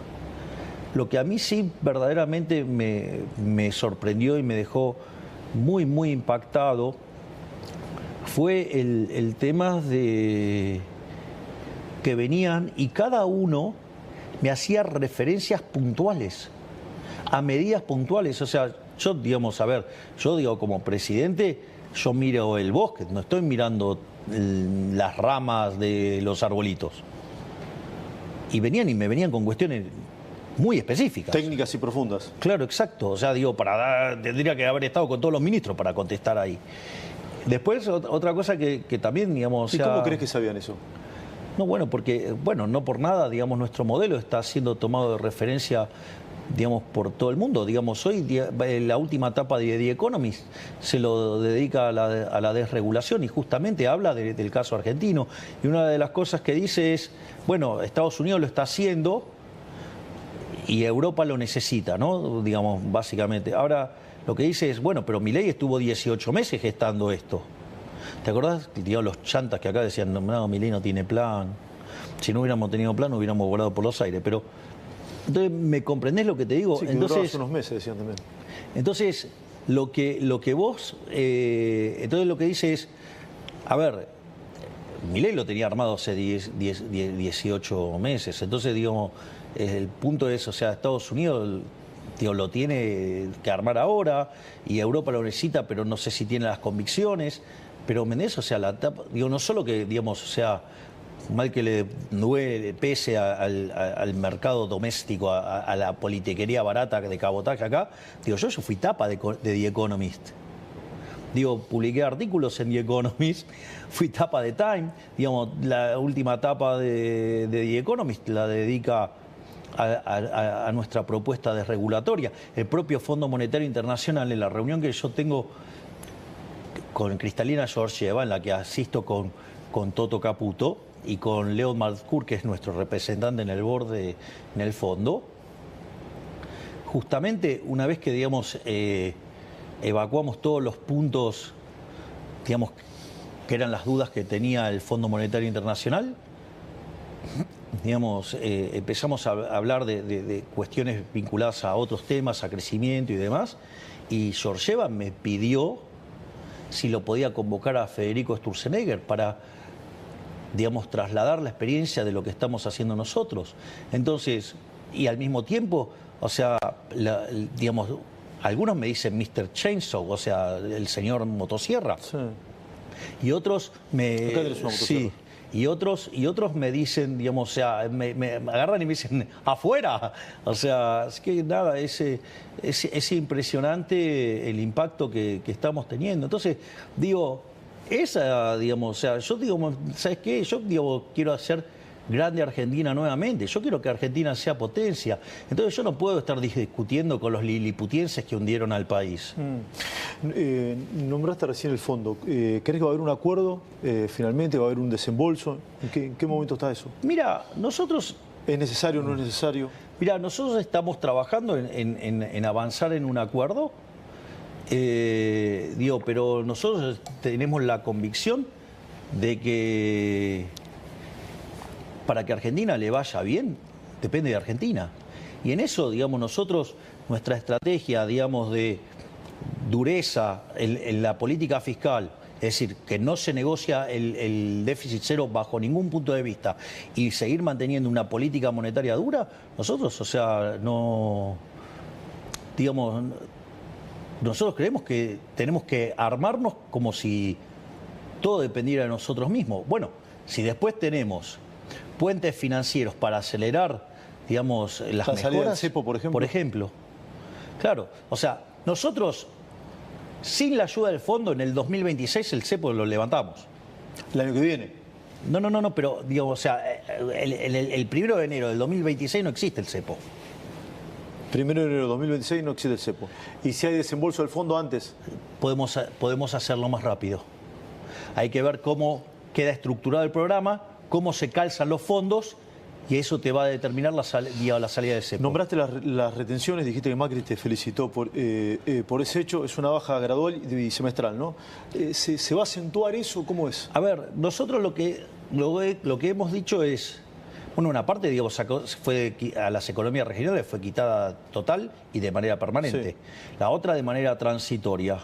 Lo que a mí sí verdaderamente me sorprendió y me dejó muy, muy impactado fue el tema de que venían y cada uno me hacía referencias puntuales, a medidas puntuales. O sea, yo, digamos, a ver, yo digo, como presidente, yo miro el bosque, no estoy mirando las ramas de los arbolitos. Y me venían con cuestiones muy específicas. Técnicas y profundas. Claro, exacto. O sea, digo, tendría que haber estado con todos los ministros para contestar ahí. Después, otra cosa que también, digamos... ¿Y cómo crees que sabían eso? No, bueno, porque, bueno, no por nada, digamos, nuestro modelo está siendo tomado de referencia, digamos, por todo el mundo. Digamos, hoy la última etapa de The Economist se lo dedica a la desregulación y justamente habla del caso argentino. Y una de las cosas que dice es, bueno, Estados Unidos lo está haciendo y Europa lo necesita, ¿no? Digamos, básicamente. Ahora, lo que dice es, bueno, pero Milei estuvo 18 meses gestando esto. ¿Te acordás? Digamos, los chantas que acá decían, no, Milei no tiene plan. Si no hubiéramos tenido plan, hubiéramos volado por los aires. Pero, entonces, ¿me comprendés lo que te digo? Sí, que entonces, unos meses, decían también. Entonces, lo que vos... entonces, lo que dice es, a ver, Milei lo tenía armado hace 18 meses. Entonces, digamos, el punto es, o sea, Estados Unidos... lo tiene que armar ahora y Europa lo necesita, pero no sé si tiene las convicciones. Pero, ¿me entendés? O sea, no solo que, digamos, o sea, mal que le duele, pese al mercado doméstico, a la politiquería barata de cabotaje acá, digo, yo fui tapa de The Economist. Digo, publiqué artículos en The Economist, fui tapa de Time, digamos, la última tapa de The Economist la dedica a nuestra propuesta desregulatoria. El propio Fondo Monetario Internacional, en la reunión que yo tengo con Kristalina Georgieva, en la que asisto con Toto Caputo y con Leon Malkour, que es nuestro representante en el board en el fondo, justamente una vez que, digamos, evacuamos todos los puntos, digamos, que eran las dudas que tenía el Fondo Monetario Internacional, digamos, empezamos a hablar de cuestiones vinculadas a otros temas, a crecimiento y demás, y Georgieva me pidió si lo podía convocar a Federico Sturzenegger para, digamos, trasladar la experiencia de lo que estamos haciendo nosotros. Entonces, y al mismo tiempo, o sea, digamos, algunos me dicen Mr. Chainsaw, o sea, el señor motosierra. Sí. Y otros me... Acá tenés una motosierra. Sí. Y otros me dicen, digamos, o sea, me agarran y me dicen, ¡afuera! O sea, es que nada, es impresionante el impacto que estamos teniendo. Entonces, digo, digamos, o sea, yo digo, ¿sabes qué? Yo, digo, quiero hacer grande Argentina nuevamente. Yo quiero que Argentina sea potencia. Entonces yo no puedo estar discutiendo con los liliputienses que hundieron al país. Nombraste recién el fondo. ¿Crees que va a haber un acuerdo? ¿Finalmente va a haber un desembolso? ¿En qué momento está eso? Mira, nosotros... ¿Es necesario o no es necesario? Mira, nosotros estamos trabajando en avanzar en un acuerdo. Digo, pero nosotros tenemos la convicción de que... para que a Argentina le vaya bien, depende de Argentina. Y en eso, digamos, nosotros, nuestra estrategia, digamos, de dureza en la política fiscal, es decir, que no se negocia el déficit cero bajo ningún punto de vista y seguir manteniendo una política monetaria dura, nosotros, o sea, no, digamos, nosotros creemos que tenemos que armarnos como si todo dependiera de nosotros mismos. Bueno, si después tenemos puentes financieros para acelerar, digamos, las La salida del mejoras. cepo, por ejemplo. Por ejemplo. Claro, o sea, nosotros, sin la ayuda del fondo, en el 2026 el cepo lo levantamos. El año que viene. No, pero, digamos, o sea, el 1 de enero del 2026 no existe el cepo. 1 de enero de 2026 no existe el cepo. Y si hay desembolso del fondo antes. Podemos hacerlo más rápido. Hay que ver cómo queda estructurado el programa, cómo se calzan los fondos, y eso te va a determinar la salida del cepo. Nombraste las retenciones, dijiste que Macri te felicitó por ese hecho. Es una baja gradual y semestral, ¿no? ¿Se va a acentuar eso? ¿Cómo es? A ver, nosotros lo que hemos dicho es, bueno, una parte, digamos, fue a las economías regionales fue quitada total y de manera permanente. Sí. La otra de manera transitoria,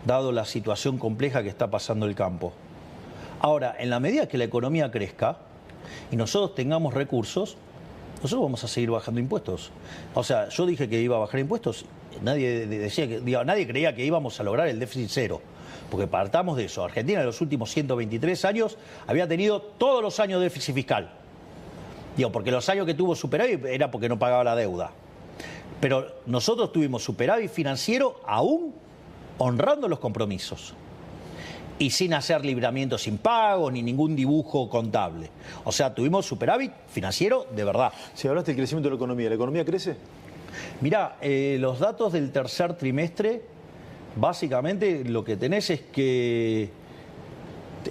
dado la situación compleja que está pasando el campo. Ahora, en la medida que la economía crezca y nosotros tengamos recursos, nosotros vamos a seguir bajando impuestos. O sea, yo dije que iba a bajar impuestos, nadie creía que íbamos a lograr el déficit cero, porque partamos de eso. Argentina en los últimos 123 años había tenido todos los años déficit fiscal. Porque los años que tuvo superávit era porque no pagaba la deuda. Pero nosotros tuvimos superávit financiero aún honrando los compromisos. Y sin hacer libramientos sin pago ni ningún dibujo contable. O sea, tuvimos superávit financiero de verdad. Si hablaste del crecimiento de la economía crece? Mirá, los datos del tercer trimestre, básicamente lo que tenés es que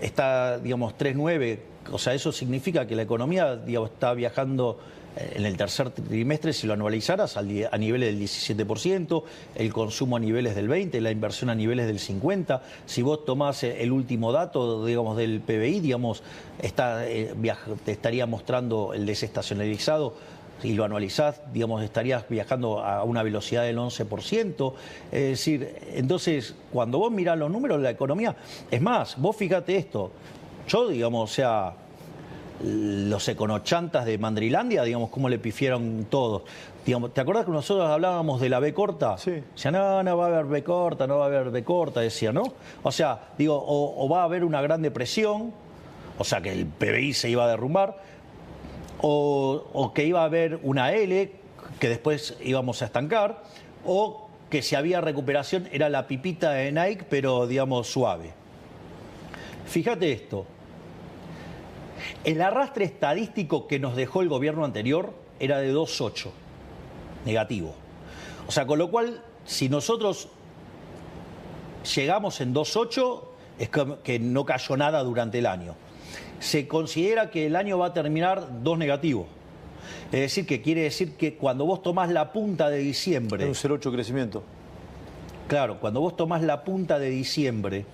está, digamos, 3,9. O sea, eso significa que la economía, digamos, está viajando en el tercer trimestre, si lo anualizaras, a niveles del 17%, el consumo a niveles del 20%, la inversión a niveles del 50%. Si vos tomás el último dato, digamos, del PBI, digamos, te estaría mostrando el desestacionalizado. Si lo anualizás, digamos, estarías viajando a una velocidad del 11%. Es decir, entonces, cuando vos mirás los números de la economía, es más, vos fíjate esto, yo, digamos, o sea, los econochantas de Mandrilandia, digamos, cómo le pifiaron todos. Digamos, ¿te acordás que nosotros hablábamos de la B corta? Sí. Decían, no va a haber B corta, no va a haber B corta, decía, ¿no? O sea, digo, o va a haber una gran depresión, o sea, que el PBI se iba a derrumbar, o que iba a haber una L, que después íbamos a estancar, o que si había recuperación era la pipita de Nike, pero, digamos, suave. Fíjate esto. El arrastre estadístico que nos dejó el gobierno anterior era de 2,8, negativo. O sea, con lo cual, si nosotros llegamos en 2,8, es que no cayó nada durante el año. Se considera que el año va a terminar 2 negativo. Es decir, que quiere decir que cuando vos tomás la punta de diciembre... Un 0,8 crecimiento. Claro, cuando vos tomás la punta de diciembre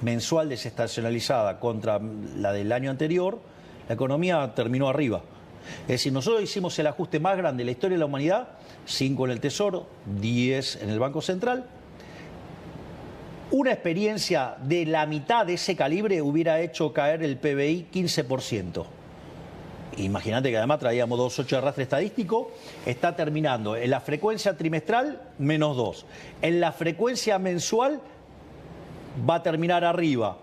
mensual desestacionalizada contra la del año anterior, la economía terminó arriba. Es decir, nosotros hicimos el ajuste más grande de la historia de la humanidad, 5 en el Tesoro, 10 en el Banco Central. Una experiencia de la mitad de ese calibre hubiera hecho caer el PBI 15%. Imagínate que además traíamos 2,8 de arrastre estadístico, está terminando en la frecuencia trimestral -2, en la frecuencia mensual va a terminar arriba.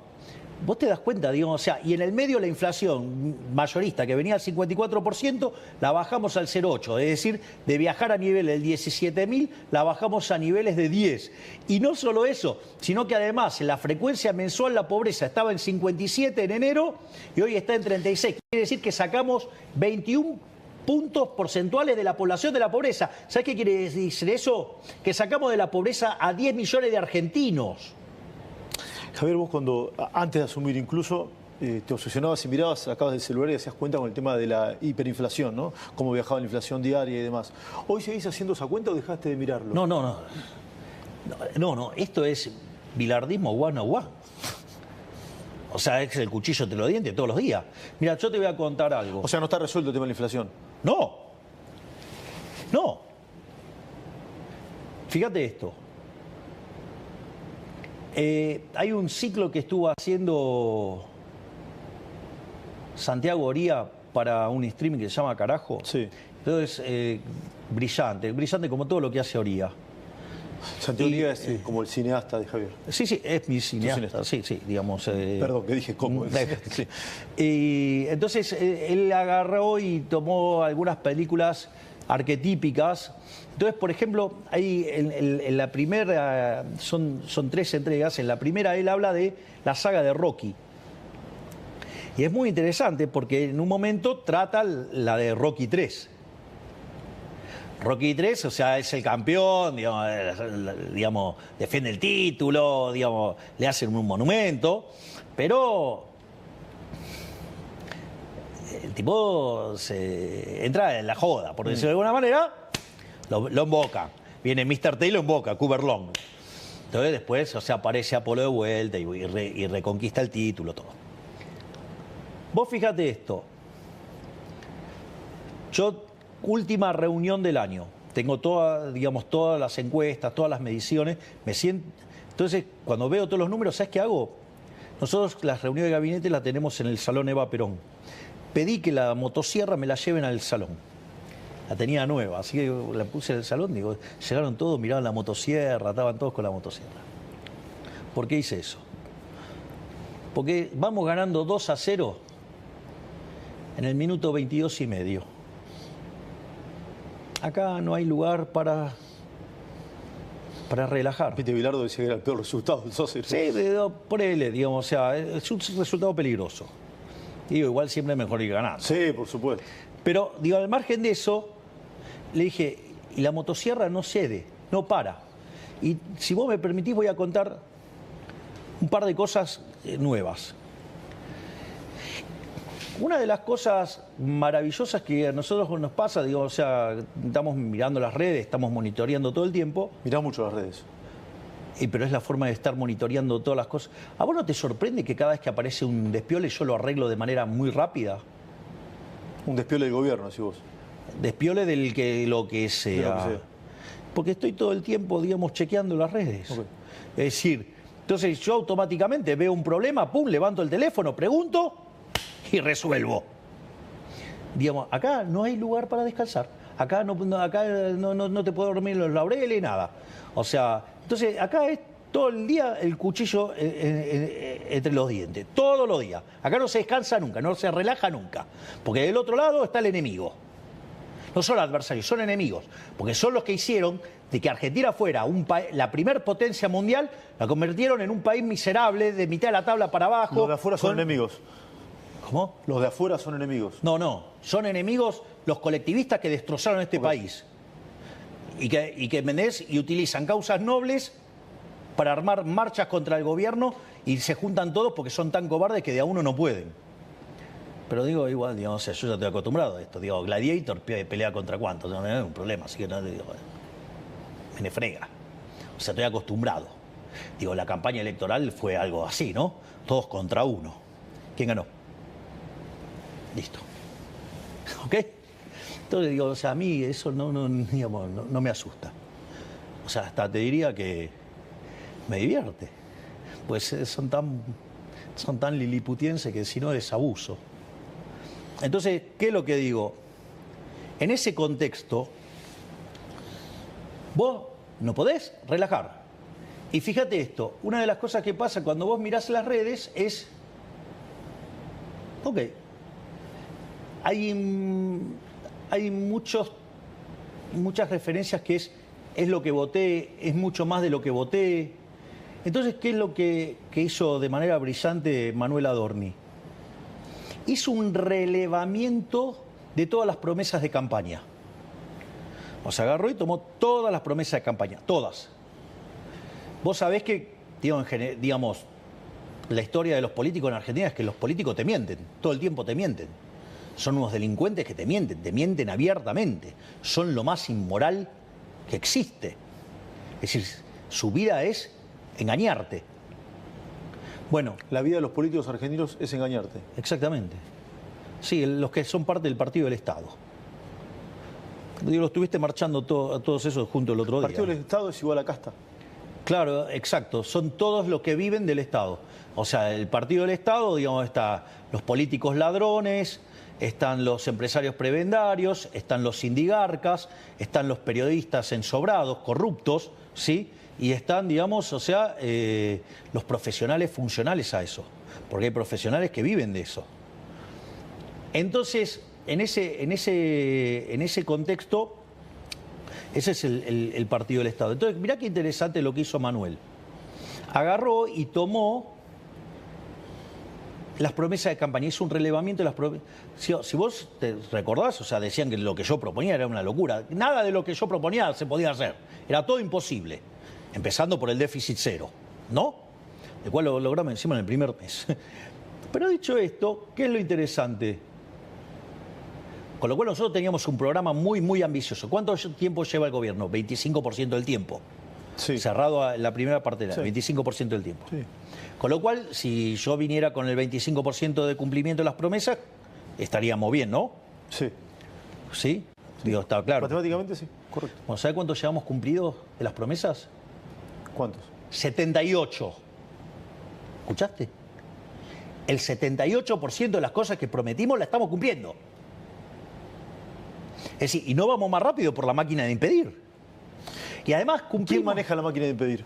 Vos te das cuenta, digamos, o sea, y en el medio la inflación mayorista que venía al 54%, la bajamos al 0,8, es decir, de viajar a niveles del 17.000, la bajamos a niveles de 10. Y no solo eso, sino que además en la frecuencia mensual la pobreza estaba en 57 en enero y hoy está en 36. Quiere decir que sacamos 21 puntos porcentuales de la población de la pobreza. ¿Sabés qué quiere decir eso? Que sacamos de la pobreza a 10 millones de argentinos. Javier, vos antes de asumir incluso, te obsesionabas y mirabas, sacabas del celular y hacías cuenta con el tema de la hiperinflación, ¿no? Cómo viajaba la inflación diaria y demás. ¿Hoy seguís haciendo esa cuenta o dejaste de mirarlo? No, esto es bilardismo 101. O sea, es el cuchillo entre los dientes todos los días. Mira, yo te voy a contar algo. O sea, no está resuelto el tema de la inflación. No. Fíjate esto. Hay un ciclo que estuvo haciendo Santiago Oría para un streaming que se llama Carajo. Sí. Entonces, brillante como todo lo que hace Oría. Santiago Niega es como el cineasta de Javier. Sí, sí, es mi cineasta. Sí, sí, digamos. Perdón, que dije cómo. Sí. Y entonces él agarró y tomó algunas películas arquetípicas. Entonces, por ejemplo, ahí en la primera, son 3 entregas. En la primera él habla de la saga de Rocky. Y es muy interesante porque en un momento trata la de Rocky 3. Rocky 3, o sea, es el campeón, digamos, defiende el título, digamos, le hacen un monumento, pero el tipo se entra en la joda, por decirlo de alguna manera, lo emboca. Viene Mr. T y lo emboca, Cooper Long. Entonces después, o sea, aparece Apolo de vuelta y reconquista el título, todo. Vos fíjate esto. Última reunión del año. Tengo todas las encuestas, todas las mediciones. Me siento. Entonces, cuando veo todos los números, ¿sabes qué hago? Nosotros las reuniones de gabinete las tenemos en el Salón Eva Perón. Pedí que la motosierra me la lleven al salón. La tenía nueva, así que la puse en el salón. Digo, llegaron todos, miraban la motosierra, estaban todos con la motosierra. ¿Por qué hice eso? Porque vamos ganando 2-0 en el minuto 22 y medio. Acá no hay lugar para relajar. Pete Bilardo decía que era el peor resultado del 2-0. Sí, ponele, digamos, o sea, es un resultado peligroso. Digo, igual siempre es mejor ir ganando. Sí, por supuesto. Pero, digo, al margen de eso, le dije, y la motosierra no cede, no para. Y si vos me permitís, voy a contar un par de cosas nuevas. Una de las cosas maravillosas que a nosotros nos pasa, digo, o sea, estamos mirando las redes, estamos monitoreando todo el tiempo. Mirá mucho las redes. Pero es la forma de estar monitoreando todas las cosas. ¿A vos no te sorprende que cada vez que aparece un despiole yo lo arreglo de manera muy rápida? Un despiole del gobierno, decís vos. Despiole lo que sea. Porque estoy todo el tiempo, digamos, chequeando las redes. Okay. Es decir, entonces yo automáticamente veo un problema, pum, levanto el teléfono, pregunto y resuelvo. Digamos, acá no hay lugar para descansar. Acá no te puedo dormir en los laureles, nada. O sea, entonces acá es todo el día el cuchillo entre los dientes. Todos los días. Acá no se descansa nunca, no se relaja nunca. Porque del otro lado está el enemigo. No son adversarios, son enemigos. Porque son los que hicieron de que Argentina fuera la primer potencia mundial, la convirtieron en un país miserable, de mitad de la tabla para abajo. Los de afuera son enemigos. ¿Cómo? Los de afuera son enemigos. No. Son enemigos los colectivistas que destrozaron este país. Y que utilizan causas nobles para armar marchas contra el gobierno y se juntan todos porque son tan cobardes que de a uno no pueden. Pero digo, igual, digamos, o sea, yo ya estoy acostumbrado a esto. Digo, Gladiator pelea contra cuántos, no es un problema, así que no digo, me frega. O sea, estoy acostumbrado. Digo, la campaña electoral fue algo así, ¿no? Todos contra uno. ¿Quién ganó? Listo. ¿Ok? Entonces digo, o sea, a mí eso no me asusta. O sea, hasta te diría que me divierte. Pues son tan liliputienses que si no es abuso. Entonces, ¿qué es lo que digo? En ese contexto, vos no podés relajar. Y fíjate esto, una de las cosas que pasa cuando vos mirás las redes es, ok, hay muchas referencias que es lo que voté, es mucho más de lo que voté. Entonces, ¿qué es lo que hizo de manera brillante Manuel Adorni? Hizo un relevamiento de todas las promesas de campaña. O sea, agarró y tomó todas las promesas de campaña, todas. Vos sabés que, digamos, la historia de los políticos en Argentina es que los políticos te mienten, todo el tiempo te mienten. Son unos delincuentes que te mienten abiertamente. Son lo más inmoral que existe. Es decir, su vida es engañarte. Bueno, la vida de los políticos argentinos es engañarte. Exactamente. Sí, los que son parte del Partido del Estado. Digo, lo estuviste marchando todos esos juntos el otro día. El Partido del Estado es igual a casta. Claro, exacto. Son todos los que viven del Estado. O sea, el Partido del Estado, digamos, está los políticos ladrones, están los empresarios prebendarios, están los sindigarcas, están los periodistas ensobrados, corruptos, ¿sí? Y están, digamos, o sea, los profesionales funcionales a eso, porque hay profesionales que viven de eso. Entonces, en ese contexto, ese es el partido del Estado. Entonces, mirá qué interesante lo que hizo Manuel. Agarró y tomó las promesas de campaña, hizo un relevamiento de las promesas. Si vos te recordás, o sea, decían que lo que yo proponía era una locura. Nada de lo que yo proponía se podía hacer. Era todo imposible. Empezando por el déficit cero, ¿no? El cual lo logramos encima en el primer mes. Pero dicho esto, ¿qué es lo interesante? Con lo cual nosotros teníamos un programa muy, muy ambicioso. ¿Cuánto tiempo lleva el gobierno? 25% del tiempo. Sí. Cerrado a la primera parte, Sí. 25% del tiempo. Sí. Con lo cual, si yo viniera con el 25% de cumplimiento de las promesas, estaríamos bien, ¿no? Sí. ¿Sí? Digo, está claro. Matemáticamente sí, correcto. Bueno, ¿sabe cuántos llevamos cumplidos de las promesas? ¿Cuántos? 78. ¿Escuchaste? El 78% de las cosas que prometimos las estamos cumpliendo. Es decir, y no vamos más rápido por la máquina de impedir. Y además cumplimos... ¿Quién maneja la máquina de impedir?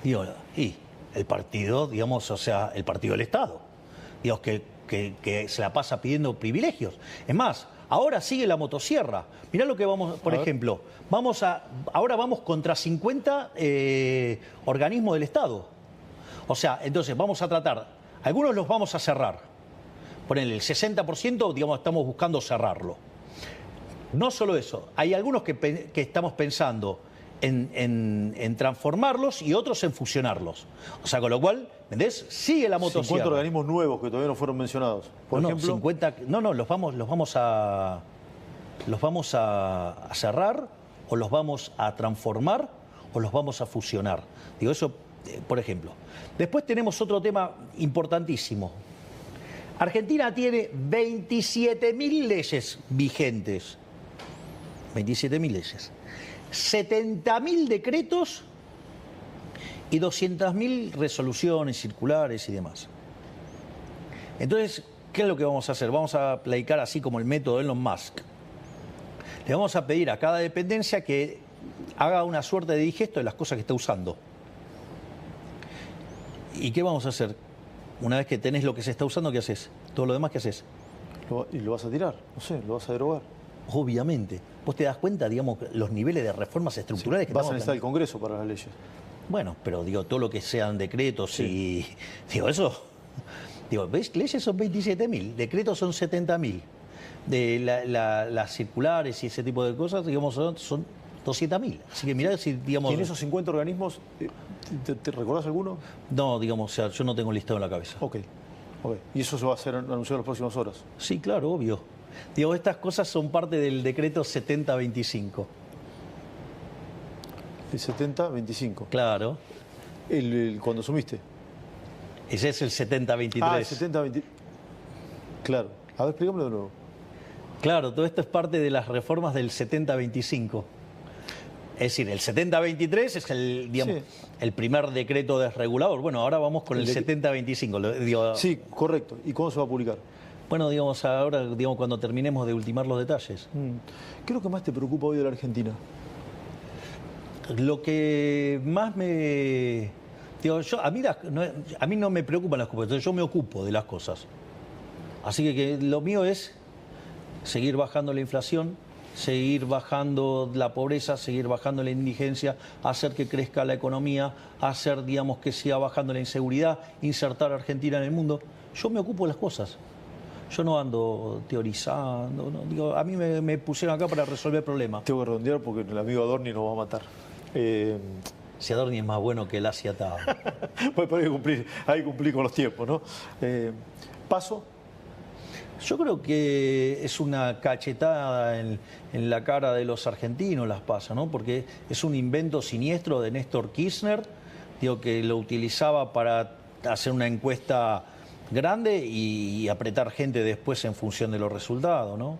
Digo, y el partido, digamos, o sea, el partido del Estado. Digamos, que se la pasa pidiendo privilegios. Es más, ahora sigue la motosierra. Mirá lo que vamos, por ejemplo, ahora vamos contra 50 organismos del Estado. O sea, entonces vamos a tratar, algunos los vamos a cerrar. Ponele el 60%, digamos, estamos buscando cerrarlo. No solo eso, hay algunos que estamos pensando en transformarlos y otros en fusionarlos. O sea, con lo cual, ¿entendés? Sigue la motosierra. 50 organismos nuevos que todavía no fueron mencionados. Por ejemplo, 50, los vamos a cerrar, o los vamos a transformar, o los vamos a fusionar. Digo, eso, por ejemplo. Después tenemos otro tema importantísimo. Argentina tiene 27.000 leyes vigentes. 27.000 leyes. 70.000 decretos y 200.000 resoluciones circulares y demás. Entonces, ¿qué es lo que vamos a hacer? Vamos a aplicar así como el método de Elon Musk. Le vamos a pedir a cada dependencia que haga una suerte de digesto de las cosas que está usando. ¿Y qué vamos a hacer? Una vez que tenés lo que se está usando, ¿qué haces? Todo lo demás, ¿qué haces? ¿Y lo vas a tirar? No sé, lo vas a derogar. Obviamente. ¿Vos te das cuenta, digamos, los niveles de reformas estructurales que vas a estamos necesitar el Congreso para las leyes. Bueno, pero digo, todo lo que sean decretos y... Digo, eso... Digo, ¿ves? Leyes son 27.000, decretos son 70.000. De las circulares y ese tipo de cosas, digamos, son 200.000. Así que mirá si, digamos... ¿Y en esos 50 organismos, te recordás alguno? No, digamos, o sea, yo no tengo listado en la cabeza. Ok. ¿Y eso se va a ser anunciado en las próximas horas? Sí, claro, obvio. Digo, estas cosas son parte del decreto 7025. El 7025. Claro. Cuando asumiste. Ese es el 7023. Ah, el 7023. Claro. A ver, explícamelo de nuevo. Claro, todo esto es parte de las reformas del 7025. Es decir, el 7023 es el primer decreto desregulador. Bueno, ahora vamos con el 7025. Digo, sí, correcto. ¿Y cuándo se va a publicar? Bueno, digamos, ahora, digamos, cuando terminemos de ultimar los detalles. ¿Qué es lo que más te preocupa hoy de la Argentina? Lo que más me... Digo, a mí no me preocupan las cosas, yo me ocupo de las cosas. Así que lo mío es seguir bajando la inflación, seguir bajando la pobreza, seguir bajando la indigencia, hacer que crezca la economía, hacer, digamos, que siga bajando la inseguridad, insertar a Argentina en el mundo. Yo me ocupo de las cosas. Yo no ando teorizando, no, digo, a mí me pusieron acá para resolver problemas. Tengo que redondear porque el amigo Adorni nos va a matar. Si Adorni es más bueno que el Asia atado. Pues hay que cumplir con los tiempos, ¿no? ¿Paso? Yo creo que es una cachetada en la cara de los argentinos las PASO, ¿no? Porque es un invento siniestro de Néstor Kirchner, digo, que lo utilizaba para hacer una encuesta grande y apretar gente después en función de los resultados, ¿no?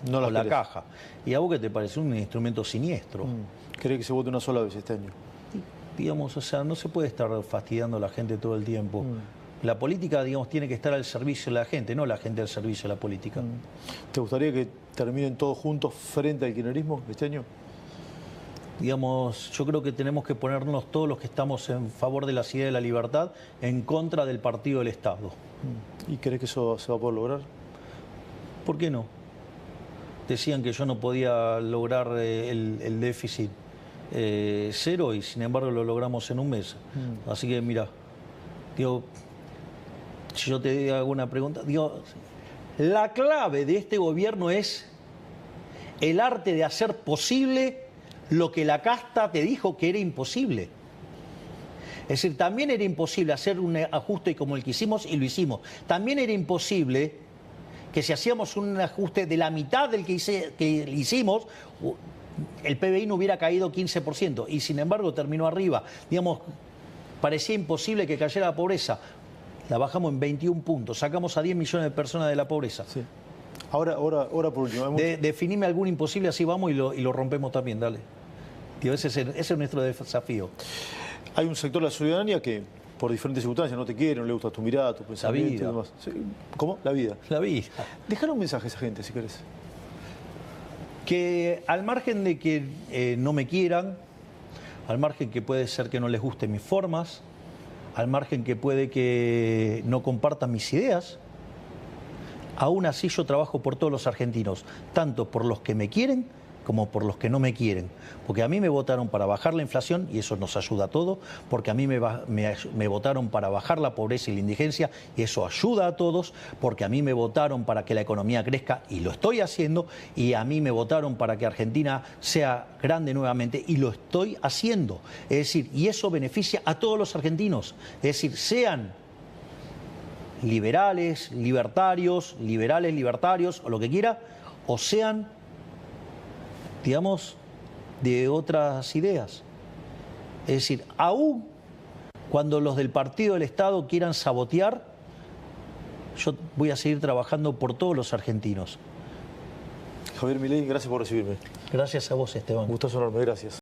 No la caja. ¿Y a vos qué te parece? Un instrumento siniestro. ¿Querés que se vote una sola vez este año? Digamos, o sea, no se puede estar fastidiando a la gente todo el tiempo. La política, digamos, tiene que estar al servicio de la gente, no la gente al servicio de la política. ¿Te gustaría que terminen todos juntos frente al kirchnerismo este año? Digamos, yo creo que tenemos que ponernos todos los que estamos en favor de la ciudad de la libertad en contra del partido del Estado. ¿Y crees que eso se va a poder lograr? ¿Por qué no? Decían que yo no podía lograr el déficit cero y sin embargo lo logramos en un mes. Así que mira, digo, si yo te hago una pregunta, digo, la clave de este gobierno es el arte de hacer posible lo que la casta te dijo que era imposible. Es decir, también era imposible hacer un ajuste como el que hicimos y lo hicimos. También era imposible que si hacíamos un ajuste de la mitad del que hicimos, el PBI no hubiera caído 15%. Y sin embargo terminó arriba. Digamos, parecía imposible que cayera la pobreza. La bajamos en 21 puntos. Sacamos a 10 millones de personas de la pobreza. Sí. Ahora por último. Definime algún imposible, así vamos y lo rompemos también, dale. Tío, ese es nuestro desafío. Hay un sector de la ciudadanía que por diferentes circunstancias no te quiere, no le gusta tu mirada, tu pensamiento y demás. Sí. ¿Cómo? La vida. La vida. Dejar un mensaje a esa gente, si querés. Que al margen de que no me quieran, al margen que puede ser que no les gusten mis formas, al margen que puede que no compartan mis ideas, aún así yo trabajo por todos los argentinos, tanto por los que me quieren como por los que no me quieren. Porque a mí me votaron para bajar la inflación y eso nos ayuda a todos, porque a mí me votaron para bajar la pobreza y la indigencia y eso ayuda a todos, porque a mí me votaron para que la economía crezca y lo estoy haciendo, y a mí me votaron para que Argentina sea grande nuevamente y lo estoy haciendo. Es decir, y eso beneficia a todos los argentinos. Es decir, sean liberales, libertarios, o lo que quiera, o sean, digamos, de otras ideas. Es decir, aún cuando los del partido del Estado quieran sabotear, yo voy a seguir trabajando por todos los argentinos. Javier Milei, gracias por recibirme. Gracias a vos, Esteban. Gustazo enorme, gracias.